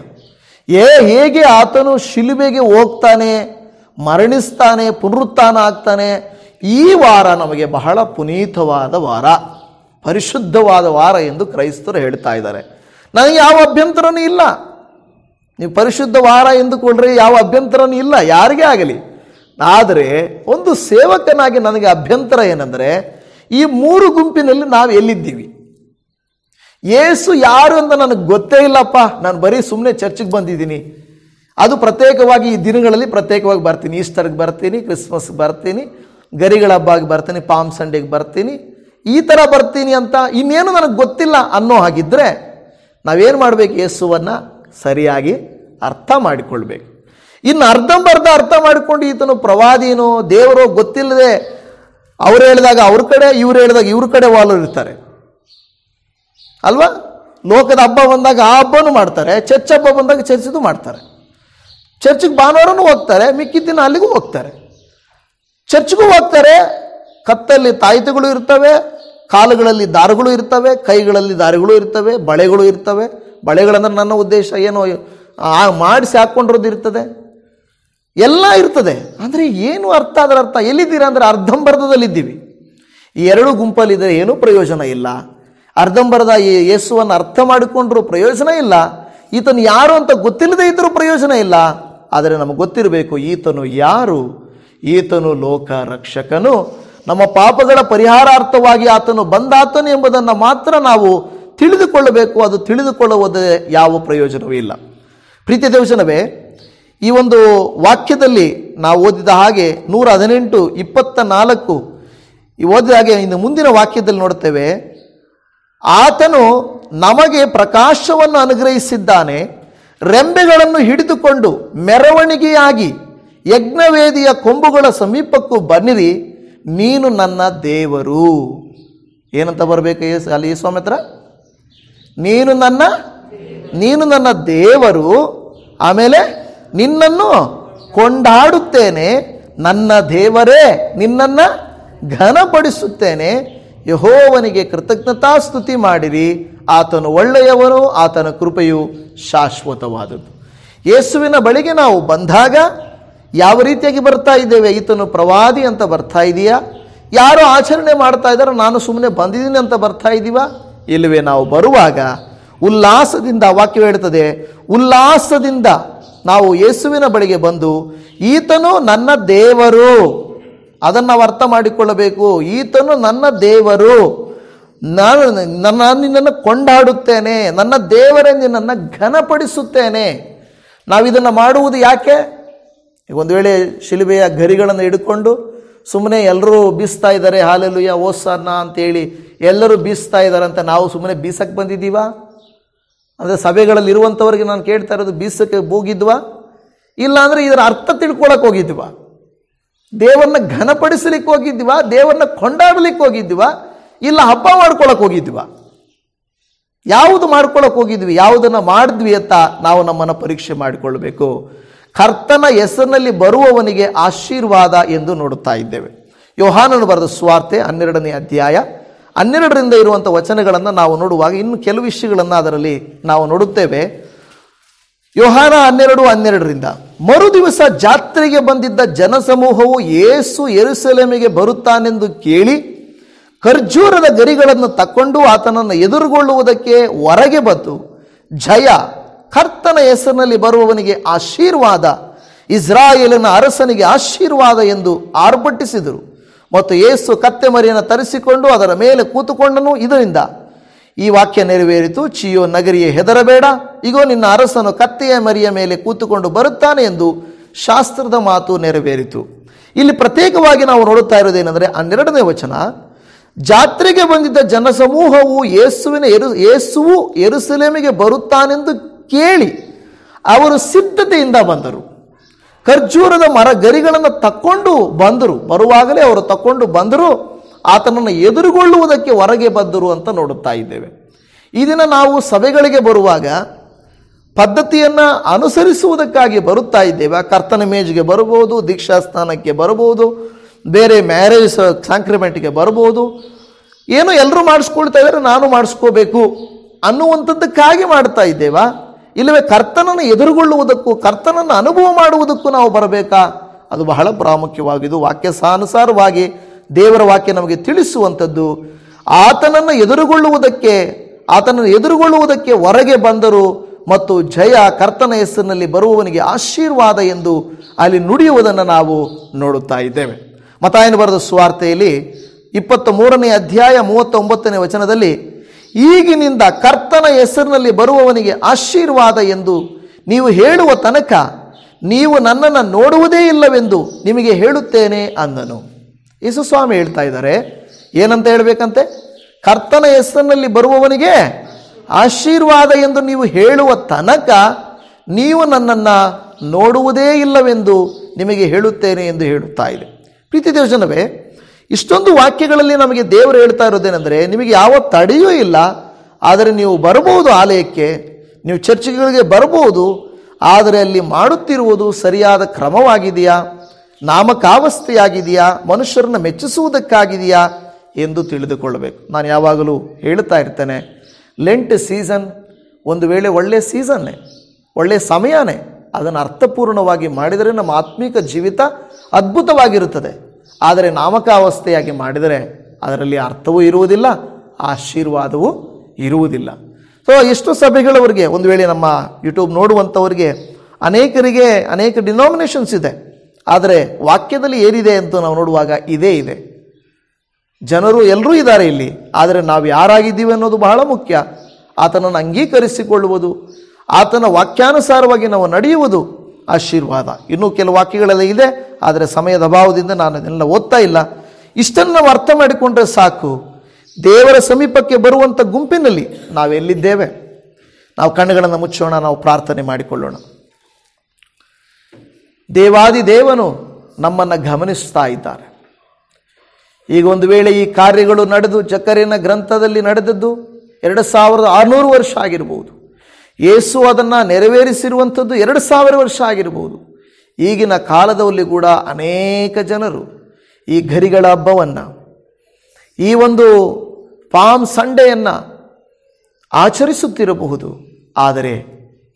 ಹೇಗೆ ಆತನು ಶಿಲುಬೆಗೆ ಹೋಗ್ತಾನೆ, ಮರಣಿಸ್ತಾನೆ, ಪುನರುತ್ಥಾನ ಆಗ್ತಾನೆ. ಈ ವಾರ ನಮಗೆ ಬಹಳ ಪುನೀತವಾದ ವಾರ, ಪರಿಶುದ್ಧವಾದ ವಾರ ಎಂದು ಕ್ರೈಸ್ತರು ಹೇಳ್ತಾ ಇದ್ದಾರೆ. ನನಗೆ ಯಾವ ಅಭ್ಯಂತರನೂ ಇಲ್ಲ, ನೀವು ಪರಿಶುದ್ಧ ವಾರ ಎಂದುಕೊಂಡ್ರೆ ಯಾವ ಅಭ್ಯಂತರನೂ ಇಲ್ಲ ಯಾರಿಗೇ ಆಗಲಿ. ಆದರೆ ಒಂದು ಸೇವಕನಾಗಿ ನನಗೆ ಅಭ್ಯಂತರ ಏನೆಂದರೆ, ಈ 3 ಗುಂಪಿನಲ್ಲಿ ನಾವು ಎಲ್ಲಿದ್ದೀವಿ? ಯೇಸು ಯಾರು ಅಂತ ನನಗೆ ಗೊತ್ತೇ ಇಲ್ಲಪ್ಪ, ನಾನು ಬರೀ ಸುಮ್ಮನೆ ಚರ್ಚಿಗೆ ಬಂದಿದ್ದೀನಿ. ಅದು ಪ್ರತ್ಯೇಕವಾಗಿ ಈ ದಿನಗಳಲ್ಲಿ ಪ್ರತ್ಯೇಕವಾಗಿ ಬರ್ತೀನಿ. ಈಸ್ಟರ್ಗೆ ಬರ್ತೀನಿ, ಕ್ರಿಸ್ಮಸ್ಗೆ ಬರ್ತೀನಿ, ಗರಿಗಳ ಹಬ್ಬಕ್ಕೆ ಬರ್ತೀನಿ, ಪಾಮ್ ಸಂಡೇಗೆ ಬರ್ತೀನಿ, ಈ ಥರ ಬರ್ತೀನಿ ಅಂತ ಇನ್ನೇನು ನನಗೆ ಗೊತ್ತಿಲ್ಲ ಅನ್ನೋ ಹಾಗಿದ್ದರೆ ನಾವೇನು ಮಾಡಬೇಕು? ಯೇಸುವನ್ನು ಸರಿಯಾಗಿ ಅರ್ಥ ಮಾಡಿಕೊಳ್ಬೇಕು. ಇನ್ನು ಅರ್ಧಂಬರ್ಧ ಅರ್ಥ ಮಾಡಿಕೊಂಡು ಈತನು ಪ್ರವಾದಿನೋ ದೇವರೋ ಗೊತ್ತಿಲ್ಲದೆ ಅವ್ರು ಹೇಳಿದಾಗ ಅವ್ರ ಕಡೆ, ಇವ್ರು ಹೇಳಿದಾಗ ಇವ್ರ ಕಡೆ ವಾಲರು ಇರ್ತಾರೆ ಅಲ್ವಾ? ಲೋಕದ ಹಬ್ಬ ಬಂದಾಗ ಆ ಹಬ್ಬನೂ ಮಾಡ್ತಾರೆ, ಚರ್ಚ್ ಹಬ್ಬ ಬಂದಾಗ ಚರ್ಚಿದು ಮಾಡ್ತಾರೆ. ಚರ್ಚಿಗೆ ಭಾನುವಾರನೂ ಹೋಗ್ತಾರೆ, ಮಿಕ್ಕಿದ ದಿನ ಅಲ್ಲಿಗೂ ಹೋಗ್ತಾರೆ. ಚರ್ಚ್ಗೂ ಹೋಗ್ತಾರೆ, ಕತ್ತಲ್ಲಿ ತಾಯಿತಗಳು ಇರ್ತವೆ, ಕಾಲುಗಳಲ್ಲಿ ದಾರಗಳು ಇರ್ತವೆ, ಕೈಗಳಲ್ಲಿ ದಾರಗಳು ಇರ್ತವೆ, ಬಳೆಗಳು ಇರ್ತವೆ. ಬಳೆಗಳಂದ್ರೆ ನನ್ನ ಉದ್ದೇಶ ಏನೋ ಮಾಡಿಸಿ ಹಾಕ್ಕೊಂಡಿರೋದು ಇರ್ತದೆ, ಎಲ್ಲ ಇರ್ತದೆ. ಅಂದರೆ ಏನು ಅರ್ಥ, ಅದರ ಅರ್ಥ ಎಲ್ಲಿದ್ದೀರಾ ಅಂದರೆ ಅರ್ಧಂಬರ್ಧದಲ್ಲಿದ್ದೀವಿ. ಈ ಎರಡು ಗುಂಪಲ್ಲಿದ್ದರೆ ಏನೂ ಪ್ರಯೋಜನ ಇಲ್ಲ. ಅರ್ಧಂಬರ್ಧ ಯೇಸುವನ್ನು ಅರ್ಥ ಮಾಡಿಕೊಂಡ್ರೂ ಪ್ರಯೋಜನ ಇಲ್ಲ, ಈತನು ಯಾರು ಅಂತ ಗೊತ್ತಿಲ್ಲದೆ ಇದ್ದರೂ ಪ್ರಯೋಜನ ಇಲ್ಲ. ಆದರೆ ನಮಗೆ ಗೊತ್ತಿರಬೇಕು ಈತನು ಯಾರು. ಈತನು ಲೋಕ ರಕ್ಷಕನು, ನಮ್ಮ ಪಾಪಗಳ ಪರಿಹಾರಾರ್ಥವಾಗಿ ಆತನು ಬಂದಾತನು ಎಂಬುದನ್ನು ಮಾತ್ರ ನಾವು ತಿಳಿದುಕೊಳ್ಳಬೇಕು. ಅದು ತಿಳಿದುಕೊಳ್ಳುವುದೇ ಯಾವ ಪ್ರಯೋಜನವೂ ಇಲ್ಲ. ಪ್ರೀತಿಯ ದೇವಜನವೇ, ಈ ಒಂದು ವಾಕ್ಯದಲ್ಲಿ ನಾವು ಓದಿದ ಹಾಗೆ 118:24 ಓದಿದ ಹಾಗೆ ಇನ್ನು ಮುಂದಿನ ವಾಕ್ಯದಲ್ಲಿ ನೋಡ್ತೇವೆ, ಆತನು ನಮಗೆ ಪ್ರಕಾಶವನ್ನು ಅನುಗ್ರಹಿಸಿದ್ದಾನೆ, ರೆಂಬೆಗಳನ್ನು ಹಿಡಿದುಕೊಂಡು ಮೆರವಣಿಗೆಯಾಗಿ ಯಜ್ಞವೇದಿಯ ಕೊಂಬುಗಳ ಸಮೀಪಕ್ಕೂ ಬನ್ನಿರಿ, ನೀನು ನನ್ನ ದೇವರು. ಏನಂತ ಬರಬೇಕು ಅಲ್ಲಿ ಸ್ವಾಮಿ ಹತ್ರ? ನೀನು ನನ್ನ ದೇವರು. ಆಮೇಲೆ ನಿನ್ನನ್ನು ಕೊಂಡಾಡುತ್ತೇನೆ, ನನ್ನ ದೇವರೇ ನಿನ್ನನ್ನು ಘನಪಡಿಸುತ್ತೇನೆ. ಯೆಹೋವನಿಗೆ ಕೃತಜ್ಞತಾ ಸ್ತುತಿ ಮಾಡಿರಿ, ಆತನು ಒಳ್ಳೆಯವನು, ಆತನ ಕೃಪೆಯು ಶಾಶ್ವತವಾದದ್ದು. ಯೇಸುವಿನ ಬಳಿಗೆ ನಾವು ಬಂದಾಗ ಯಾವ ರೀತಿಯಾಗಿ ಬರ್ತಾ ಇದ್ದೇವೆ? ಈತನು ಪ್ರವಾದಿ ಅಂತ ಬರ್ತಾ ಇದೆಯಾ? ಯಾರು ಆಚರಣೆ ಮಾಡ್ತಾ ಇದ್ದಾರೆ, ನಾನು ಸುಮ್ಮನೆ ಬಂದಿದ್ದೀನಿ ಅಂತ ಬರ್ತಾ ಇದ್ದೀವ? ಇಲ್ಲವೇ ನಾವು ಬರುವಾಗ ಉಲ್ಲಾಸದಿಂದ, ವಾಕ್ಯ ಹೇಳ್ತದೆ, ಉಲ್ಲಾಸದಿಂದ ನಾವು ಯೇಸುವಿನ ಬಳಿಗೆ ಬಂದು ಈತನು ನನ್ನ ದೇವರು, ಅದನ್ನು ನಾವು ಅರ್ಥ ಮಾಡಿಕೊಳ್ಳಬೇಕು. ಈತನು ನನ್ನ ದೇವರು, ನಾನು ನಿನ್ನನ್ನು ಕೊಂಡಾಡುತ್ತೇನೆ, ನನ್ನ ದೇವರೇ ನಿನ್ನನ್ನು ಘನಪಡಿಸುತ್ತೇನೆ. ನಾವಿದನ್ನು ಮಾಡುವುದು ಯಾಕೆ? ಒಂದು ವೇಳೆ ಶಿಲುಬೆಯ ಗರಿಗಳನ್ನು ಹಿಡ್ಕೊಂಡು ಸುಮ್ಮನೆ ಎಲ್ಲರೂ ಬೀಸ್ತಾ ಇದ್ದಾರೆ, ಹಾಲೆಲೂಯ ಓಸನ್ನ ಅಂತೇಳಿ ಎಲ್ಲರೂ ಬೀಸ್ತಾ ಇದ್ದಾರೆ ಅಂತ ನಾವು ಸುಮ್ಮನೆ ಬೀಸಕ್ಕೆ ಬಂದಿದ್ದೀವ? ಅಂದರೆ ಸಭೆಗಳಲ್ಲಿ ಇರುವಂಥವ್ರಿಗೆ ನಾನು ಕೇಳ್ತಾ ಇರೋದು, ಬೀಸಕ್ಕೆ ಹೋಗಿದ್ವಾ? ಇಲ್ಲ ಅಂದರೆ ಇದರ ಅರ್ಥ ತಿಳ್ಕೊಳಕ್ಕೆ ಹೋಗಿದ್ವಾ? ದೇವರನ್ನ ಘನಪಡಿಸಲಿಕ್ಕೆ ಹೋಗಿದ್ವಾ? ದೇವರನ್ನ ಕೊಂಡಾಡಲಿಕ್ಕೆ ಹೋಗಿದ್ವಾ? ಇಲ್ಲ ಹಬ್ಬ ಮಾಡ್ಕೊಳಕ್ಕೆ ಹೋಗಿದ್ವಾ? ಯಾವುದು ಮಾಡ್ಕೊಳಕ್ಕೆ ಹೋಗಿದ್ವಿ, ಯಾವುದನ್ನು ಮಾಡಿದ್ವಿ ಅಂತ ನಾವು ನಮ್ಮನ್ನು ಪರೀಕ್ಷೆ ಮಾಡಿಕೊಳ್ಬೇಕು. ಕರ್ತನ ಹೆಸರಿನಲ್ಲಿ ಬರುವವನಿಗೆ ಆಶೀರ್ವಾದ ಎಂದು ನೋಡುತ್ತಾ ಇದ್ದೇವೆ. ಯೋಹಾನನು ಬರೆದ ಸುವಾರ್ತೆ 12ನೇ ಅಧ್ಯಾಯ 12ರಿಂದ ಇರುವಂಥ ವಚನಗಳನ್ನು ನಾವು ನೋಡುವಾಗ ಇನ್ನು ಕೆಲವು ವಿಷಯಗಳನ್ನು ಅದರಲ್ಲಿ ನಾವು ನೋಡುತ್ತೇವೆ. ಯೋಹಾನ 12:12 ಮರು ದಿವಸ ಜಾತ್ರೆಗೆ ಬಂದಿದ್ದ ಜನಸಮೂಹವು ಯೇಸು ಯೆರೂಸಲೇಮಿಗೆ ಬರುತ್ತಾನೆಂದು ಕೇಳಿ ಖರ್ಜೂರದ ಗರಿಗಳನ್ನು ತಕ್ಕೊಂಡು ಆತನನ್ನು ಎದುರುಗೊಳ್ಳುವುದಕ್ಕೆ ಹೊರಗೆ ಬಂದು, ಜಯ, ಕರ್ತನ ಹೆಸರಿನಲ್ಲಿ ಬರುವವನಿಗೆ ಆಶೀರ್ವಾದ, ಇಸ್ರಾಯೇಲಿನ ಅರಸನಿಗೆ ಆಶೀರ್ವಾದ ಎಂದು ಆರ್ಭಟಿಸಿದರು. ಮತ್ತು ಯೇಸು ಕತ್ತೆ ಮರಿಯನ್ನು ತರಿಸಿಕೊಂಡು ಅದರ ಮೇಲೆ ಕೂತುಕೊಂಡನು. ಇದರಿಂದ ಈ ವಾಕ್ಯ ನೆರವೇರಿತು, ಚಿಯೋ ನಗರಿಯೇ ಹೆದರಬೇಡ, ಇಗೋ ನಿನ್ನ ಅರಸನು ಕತ್ತೆಯ ಮರಿಯ ಮೇಲೆ ಕೂತುಕೊಂಡು ಬರುತ್ತಾನೆ ಎಂದು ಶಾಸ್ತ್ರದ ಮಾತು ನೆರವೇರಿತು. ಇಲ್ಲಿ ಪ್ರತ್ಯೇಕವಾಗಿ ನಾವು ನೋಡುತ್ತಾ ಇರೋದೇನೆಂದರೆ 12ನೇ ವಚನ, ಜಾತ್ರೆಗೆ ಬಂದಿದ್ದ ಜನಸಮೂಹವು ಯೇಸುವು ಯೆರೂಸಲೇಮಿಗೆ ಬರುತ್ತಾನೆಂದು ಕೇಳಿ ಅವರು ಸಿದ್ಧತೆಯಿಂದ ಬಂದರು. ಖರ್ಜೂರದ ಮರ ಗರಿಗಳನ್ನು ತಕ್ಕೊಂಡು ಬಂದರು. ಬರುವಾಗಲೇ ಅವರು ತಕ್ಕೊಂಡು ಬಂದರು, ಆತನನ್ನು ಎದುರುಗೊಳ್ಳುವುದಕ್ಕೆ ಹೊರಗೆ ಬಂದರು ಅಂತ ನೋಡುತ್ತಾ ಇದ್ದೇವೆ. ಈ ದಿನ ನಾವು ಸಭೆಗಳಿಗೆ ಬರುವಾಗ ಪದ್ಧತಿಯನ್ನು ಅನುಸರಿಸುವುದಕ್ಕಾಗಿ ಬರುತ್ತಾ ಇದ್ದೇವೆ. ಕರ್ತನ ಮೇಜಿಗೆ ಬರಬಹುದು, ದೀಕ್ಷಾಸ್ಥಾನಕ್ಕೆ ಬರಬಹುದು, ಬೇರೆ ಮ್ಯಾರೇಜ್ ಸಾಂಕ್ರಿಮೆಂಟ್ಗೆ ಬರಬಹುದು. ಏನೋ ಎಲ್ಲರೂ ಮಾಡಿಸ್ಕೊಳ್ತಾ ಇದ್ದಾರೆ, ನಾನು ಮಾಡಿಸ್ಕೋಬೇಕು ಅನ್ನುವಂಥದ್ದಕ್ಕಾಗಿ ಮಾಡ್ತಾ ಇದ್ದೇವಾ? ಇಲ್ಲವೇ ಕರ್ತನನ್ನು ಎದುರುಗೊಳ್ಳುವುದಕ್ಕೂ ಕರ್ತನನ್ನು ಅನುಭವ ಮಾಡುವುದಕ್ಕೂ ನಾವು ಬರಬೇಕಾ? ಅದು ಬಹಳ ಪ್ರಾಮುಖ್ಯವಾಗಿದ್ದು ವಾಕ್ಯಾನುಸಾರವಾಗಿ ದೇವರ ವಾಕ್ಯ ನಮಗೆ ತಿಳಿಸುವಂಥದ್ದು. ಆತನನ್ನು ಎದುರುಗೊಳ್ಳುವುದಕ್ಕೆ ಹೊರಗೆ ಬಂದರು ಮತ್ತು ಜಯ, ಕರ್ತನ ಹೆಸರಿನಲ್ಲಿ ಬರುವವನಿಗೆ ಆಶೀರ್ವಾದ ಎಂದು ಅಲ್ಲಿ ನುಡಿಯುವುದನ್ನು ನಾವು ನೋಡುತ್ತಾ ಇದ್ದೇವೆ. ಮತ್ತಾಯನು ಬರೆದ ಸುವಾರ್ತೆಯಲ್ಲಿ 23ನೇ ಅಧ್ಯಾಯ 39ನೇ ವಚನದಲ್ಲಿ, ಈಗಿನಿಂದ ಕರ್ತನ ಹೆಸರಿನಲ್ಲಿ ಬರುವವನಿಗೆ ಆಶೀರ್ವಾದ ಎಂದು ನೀವು ಹೇಳುವ ತನಕ ನೀವು ನನ್ನನ್ನು ನೋಡುವುದೇ ಇಲ್ಲವೆಂದು ನಿಮಗೆ ಹೇಳುತ್ತೇನೆ ಅಂದನು. ಯೇಸು ಸ್ವಾಮಿ ಹೇಳ್ತಾ ಇದ್ದಾರೆ, ಏನಂತ ಹೇಳಬೇಕಂತೆ? ಕರ್ತನ ಹೆಸರಿನಲ್ಲಿ ಬರುವವನಿಗೆ ಆಶೀರ್ವಾದ ಎಂದು ನೀವು ಹೇಳುವ ತನಕ ನೀವು ನನ್ನನ್ನು ನೋಡುವುದೇ ಇಲ್ಲವೆಂದು ನಿಮಗೆ ಹೇಳುತ್ತೇನೆ ಎಂದು ಹೇಳುತ್ತಾ ಇದೆ. ಪ್ರೀತಿ ದೇವಜನವೇ, ಇಷ್ಟೊಂದು ವಾಕ್ಯಗಳಲ್ಲಿ ನಮಗೆ ದೇವರು ಹೇಳ್ತಾ ಇರೋದೇನೆಂದರೆ, ನಿಮಗೆ ಯಾವ ತಡೆಯೂ ಇಲ್ಲ, ಆದರೆ ನೀವು ಬರಬಹುದು, ಆಲಯಕ್ಕೆ ನೀವು ಚರ್ಚ್ಗಳಿಗೆ ಬರಬಹುದು, ಆದರೆ ಅಲ್ಲಿ ಮಾಡುತ್ತಿರುವುದು ಸರಿಯಾದ ಕ್ರಮವಾಗಿದೆಯಾ, ನಾಮಕಾವಸ್ಥೆಯಾಗಿದೆಯಾ, ಮನುಷ್ಯರನ್ನು ಮೆಚ್ಚಿಸುವುದಕ್ಕಾಗಿದೆಯಾ ಎಂದು ತಿಳಿದುಕೊಳ್ಳಬೇಕು. ನಾನು ಯಾವಾಗಲೂ ಹೇಳ್ತಾ ಇರ್ತೇನೆ, ಲೆಂಟ್ ಸೀಸನ್ ಒಂದು ವೇಳೆ ಒಳ್ಳೆಯ ಸೀಸನ್ನೇ, ಒಳ್ಳೆಯ ಸಮಯನೇ. ಅದನ್ನು ಅರ್ಥಪೂರ್ಣವಾಗಿ ಮಾಡಿದರೆ ನಮ್ಮ ಆತ್ಮಿಕ ಜೀವಿತ ಅದ್ಭುತವಾಗಿರುತ್ತದೆ. ಆದರೆ ನಾಮಕಾವಸ್ಥೆಯಾಗಿ ಮಾಡಿದರೆ ಅದರಲ್ಲಿ ಅರ್ಥವೂ ಇರುವುದಿಲ್ಲ, ಆಶೀರ್ವಾದವೂ ಇರುವುದಿಲ್ಲ. ಸೊ ಎಷ್ಟು ಸಭೆಗಳವರಿಗೆ, ಒಂದು ವೇಳೆ ನಮ್ಮ ಯೂಟ್ಯೂಬ್ ನೋಡುವಂಥವರಿಗೆ ಅನೇಕರಿಗೆ ಅನೇಕ ಡಿನಾಮಿನೇಷನ್ಸ್ ಇದೆ, ಆದರೆ ವಾಕ್ಯದಲ್ಲಿ ಏನಿದೆ ಅಂತ ನಾವು ನೋಡುವಾಗ ಇದೇ ಇದೆ. ಜನರು ಎಲ್ಲರೂ ಇದ್ದಾರೆ ಇಲ್ಲಿ, ಆದರೆ ನಾವು ಯಾರಾಗಿದ್ದೀವಿ ಅನ್ನೋದು ಬಹಳ ಮುಖ್ಯ. ಆತನನ್ನು ಅಂಗೀಕರಿಸಿಕೊಳ್ಳುವುದು, ಆತನ ವಾಕ್ಯಾನುಸಾರವಾಗಿ ನಾವು ನಡೆಯುವುದು ಆಶೀರ್ವಾದ. ಇನ್ನೂ ಕೆಲವು ವಾಕ್ಯಗಳೆಲ್ಲ ಇದೆ, ಆದರೆ ಸಮಯದ ಅಭಾವದಿಂದ ನಾನು ಅದನ್ನೆಲ್ಲ ಓದ್ತಾ ಇಲ್ಲ. ಇಷ್ಟನ್ನು ನಾವು ಅರ್ಥ ಮಾಡಿಕೊಂಡ್ರೆ ಸಾಕು. ದೇವರ ಸಮೀಪಕ್ಕೆ ಬರುವಂಥ ಗುಂಪಿನಲ್ಲಿ ನಾವೆಲ್ಲಿದ್ದೇವೆ? ನಾವು ಕಣ್ಣುಗಳನ್ನು ಮುಚ್ಚೋಣ, ನಾವು ಪ್ರಾರ್ಥನೆ ಮಾಡಿಕೊಳ್ಳೋಣ. ದೇವಾದಿ ದೇವನು ನಮ್ಮನ್ನು ಗಮನಿಸ್ತಾ ಇದ್ದಾರೆ. ಈಗ ಒಂದು ವೇಳೆ ಈ ಕಾರ್ಯಗಳು ನಡೆದು ಜಕರ್ಯನ ಗ್ರಂಥದಲ್ಲಿ ನಡೆದದ್ದು 2600 ವರ್ಷ ಆಗಿರ್ಬೋದು. ಯೇಸು ಅದನ್ನು ನೆರವೇರಿಸಿರುವಂಥದ್ದು 2000 ವರ್ಷ ಆಗಿರ್ಬೋದು. ಈಗಿನ ಕಾಲದಲ್ಲಿ ಕೂಡ ಅನೇಕ ಜನರು ಈ ಗರಿಗಳ ಹಬ್ಬವನ್ನು, ಈ ಒಂದು ಪಾಮ್ ಸಂಡೆಯನ್ನು ಆಚರಿಸುತ್ತಿರಬಹುದು. ಆದರೆ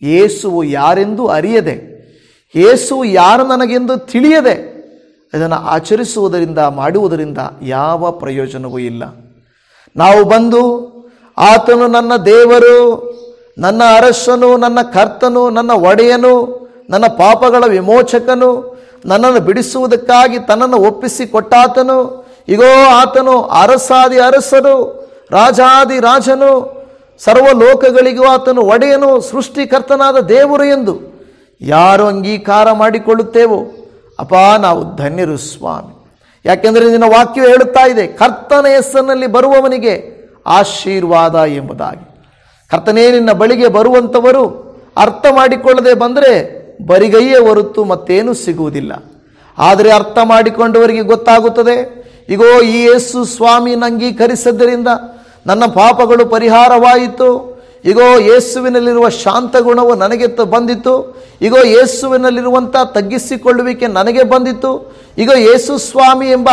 ಯೇಸುವು ಯಾರೆಂದು ಅರಿಯದೆ, ಯೇಸುವು ಯಾರು ನನಗೆಂದು ತಿಳಿಯದೆ ಇದನ್ನು ಆಚರಿಸುವುದರಿಂದ, ಮಾಡುವುದರಿಂದ ಯಾವ ಪ್ರಯೋಜನವೂ ಇಲ್ಲ. ನಾವು ಬಂದು ಆತನು ನನ್ನ ದೇವರು, ನನ್ನ ಅರಸನು, ನನ್ನ ಕರ್ತನು, ನನ್ನ ಒಡೆಯನು, ನನ್ನ ಪಾಪಗಳ ವಿಮೋಚಕನು, ನನ್ನನ್ನು ಬಿಡಿಸುವುದಕ್ಕಾಗಿ ತನ್ನನ್ನು ಒಪ್ಪಿಸಿ ಕೊಟ್ಟಾತನು, ಇಗೋ ಆತನು ಅರಸಾದಿ ಅರಸನು, ರಾಜಾದಿ ರಾಜನು, ಸರ್ವಲೋಕಗಳಿಗೂ ಆತನು ಒಡೆಯನು, ಸೃಷ್ಟಿಕರ್ತನಾದ ದೇವರು ಎಂದು ಯಾರು ಅಂಗೀಕಾರ ಮಾಡಿಕೊಳ್ಳುತ್ತೇವೋ ಅಪ್ಪ, ನಾವು ಧನ್ಯರು ಸ್ವಾಮಿ. ಯಾಕೆಂದರೆ ನಿನ್ನ ವಾಕ್ಯ ಹೇಳುತ್ತಾ ಇದೆ, ಕರ್ತನ ಹೆಸರಿನಲ್ಲಿ ಬರುವವನಿಗೆ ಆಶೀರ್ವಾದ ಎಂಬುದಾಗಿ. ಕರ್ತನೇ, ನಿನ್ನ ಬಳಿಗೆ ಬರುವಂಥವರು ಅರ್ಥ ಮಾಡಿಕೊಳ್ಳದೆ ಬಂದರೆ ಬರಿಗೈಯೇ ಹೊರತು ಮತ್ತೇನೂ ಸಿಗುವುದಿಲ್ಲ. ಆದರೆ ಅರ್ಥ ಮಾಡಿಕೊಂಡವರಿಗೆ ಗೊತ್ತಾಗುತ್ತದೆ, ಇಗೋ ಈ ಯೇಸು ಸ್ವಾಮಿಯನ್ನು ಅಂಗೀಕರಿಸಿದ್ದರಿಂದ ನನ್ನ ಪಾಪಗಳು ಪರಿಹಾರವಾಯಿತು, ಇಗೋ ಯೇಸುವಿನಲ್ಲಿರುವ ಶಾಂತ ಗುಣವು ನನಗೆ ಬಂದಿತು, ಇಗೋ ಯೇಸುವಿನಲ್ಲಿರುವಂಥ ತಗ್ಗಿಸಿಕೊಳ್ಳುವಿಕೆ ನನಗೆ ಬಂದಿತು, ಇಗೋ ಯೇಸು ಸ್ವಾಮಿ ಎಂಬ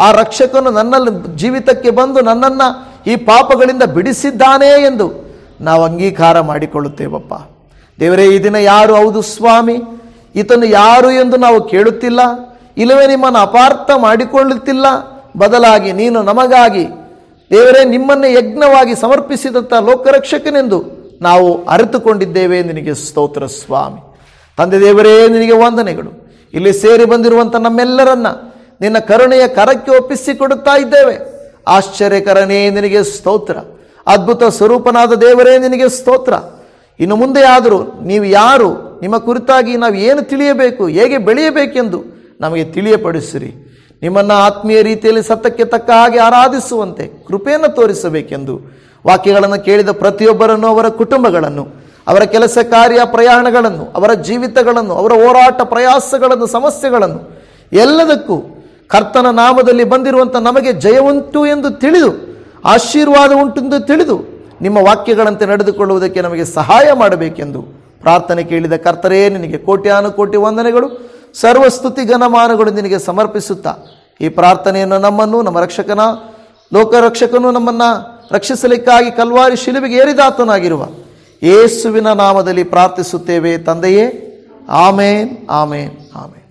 ಆ ರಕ್ಷಕನು ನನ್ನಲ್ಲಿ ಜೀವಿತಕ್ಕೆ ಬಂದು ನನ್ನನ್ನು ಈ ಪಾಪಗಳಿಂದ ಬಿಡಿಸಿದ್ದಾನೆ ಎಂದು ನಾವು ಅಂಗೀಕಾರ ಮಾಡಿಕೊಳ್ಳುತ್ತೇವಪ್ಪ. ದೇವರೇ, ಈ ದಿನ ಯಾರು ಹೌದು ಸ್ವಾಮಿ, ಈತನು ಯಾರು ಎಂದು ನಾವು ಕೇಳುತ್ತಿಲ್ಲ, ಇಲ್ಲವೇ ನಿಮ್ಮನ್ನು ಅಪಾರ್ಥ ಮಾಡಿಕೊಳ್ಳುತ್ತಿಲ್ಲ. ಬದಲಾಗಿ ನೀನು ನಮಗಾಗಿ ದೇವರೇ ನಿಮ್ಮನ್ನೇ ಯಜ್ಞವಾಗಿ ಸಮರ್ಪಿಸಿದಂಥ ಲೋಕರಕ್ಷಕನೆಂದು ನಾವು ಅರಿತುಕೊಂಡಿದ್ದೇವೆ. ನಿನಗೆ ಸ್ತೋತ್ರ ಸ್ವಾಮಿ. ತಂದೆ ದೇವರೇ, ನಿನಗೆ ವಂದನೆಗಳು. ಇಲ್ಲಿ ಸೇರಿ ಬಂದಿರುವಂಥ ನಮ್ಮೆಲ್ಲರನ್ನ ನಿನ್ನ ಕರುಣೆಯ ಕರಕ್ಕೆ ಒಪ್ಪಿಸಿಕೊಡುತ್ತಾ ಇದ್ದೇವೆ. ಆಶ್ಚರ್ಯಕರನೇ, ನಿನಗೆ ಸ್ತೋತ್ರ. ಅದ್ಭುತ ಸ್ವರೂಪನಾದ ದೇವರೇ, ನಿನಗೆ ಸ್ತೋತ್ರ. ಇನ್ನು ಮುಂದೆ ಆದರೂ ನೀವು ಯಾರು, ನಿಮ್ಮ ಕುರಿತಾಗಿ ನಾವು ಏನು ತಿಳಿಯಬೇಕು, ಹೇಗೆ ಬೆಳೆಯಬೇಕೆಂದು ನಮಗೆ ತಿಳಿಯಪಡಿಸಿರಿ. ನಿಮ್ಮನ್ನು ಆತ್ಮೀಯ ರೀತಿಯಲ್ಲಿ ಸತ್ಯಕ್ಕೆ ತಕ್ಕ ಹಾಗೆ ಆರಾಧಿಸುವಂತೆ ಕೃಪೆಯನ್ನು ತೋರಿಸಬೇಕೆಂದು ವಾಕ್ಯಗಳನ್ನು ಕೇಳಿದ ಪ್ರತಿಯೊಬ್ಬರನ್ನು, ಅವರ ಕುಟುಂಬಗಳನ್ನು, ಅವರ ಕೆಲಸ ಕಾರ್ಯ ಪ್ರಯಾಣಗಳನ್ನು, ಅವರ ಜೀವಿತಗಳನ್ನು, ಅವರ ಹೋರಾಟ ಪ್ರಯಾಸಗಳನ್ನು, ಸಮಸ್ಯೆಗಳನ್ನು ಎಲ್ಲದಕ್ಕೂ ಕರ್ತನ ನಾಮದಲ್ಲಿ ಬಂದಿರುವಂಥ ನಮಗೆ ಜಯವುಂಟು ಎಂದು ತಿಳಿದು, ಆಶೀರ್ವಾದ ಉಂಟೆಂದು ತಿಳಿದು ನಿಮ್ಮ ವಾಕ್ಯಗಳಂತೆ ನಡೆದುಕೊಳ್ಳುವುದಕ್ಕೆ ನಮಗೆ ಸಹಾಯ ಮಾಡಬೇಕೆಂದು ಪ್ರಾರ್ಥನೆ ಕೇಳಿದ ಕರ್ತರೇ, ನಿನಗೆ ಕೋಟ್ಯಾನುಕೋಟಿ ವಂದನೆಗಳು, ಸರ್ವಸ್ತುತಿ ಘನಮಾನಗಳು ನಿನಗೆ ಸಮರ್ಪಿಸುತ್ತಾ ಈ ಪ್ರಾರ್ಥನೆಯನ್ನು ನಮ್ಮನ್ನು, ನಮ್ಮ ರಕ್ಷಕನ ಲೋಕರಕ್ಷಕನು ನಮ್ಮನ್ನು ರಕ್ಷಿಸಲಿಕ್ಕಾಗಿ ಕಲ್ವಾರಿ ಶಿಲುಬೆಗೆ ಏರಿದಾತನಾಗಿರುವ ಯೇಸುವಿನ ನಾಮದಲ್ಲಿ ಪ್ರಾರ್ಥಿಸುತ್ತೇವೆ ತಂದೆಯೇ. ಆಮೇನ್, ಆಮೇನ್, ಆಮೇನ್.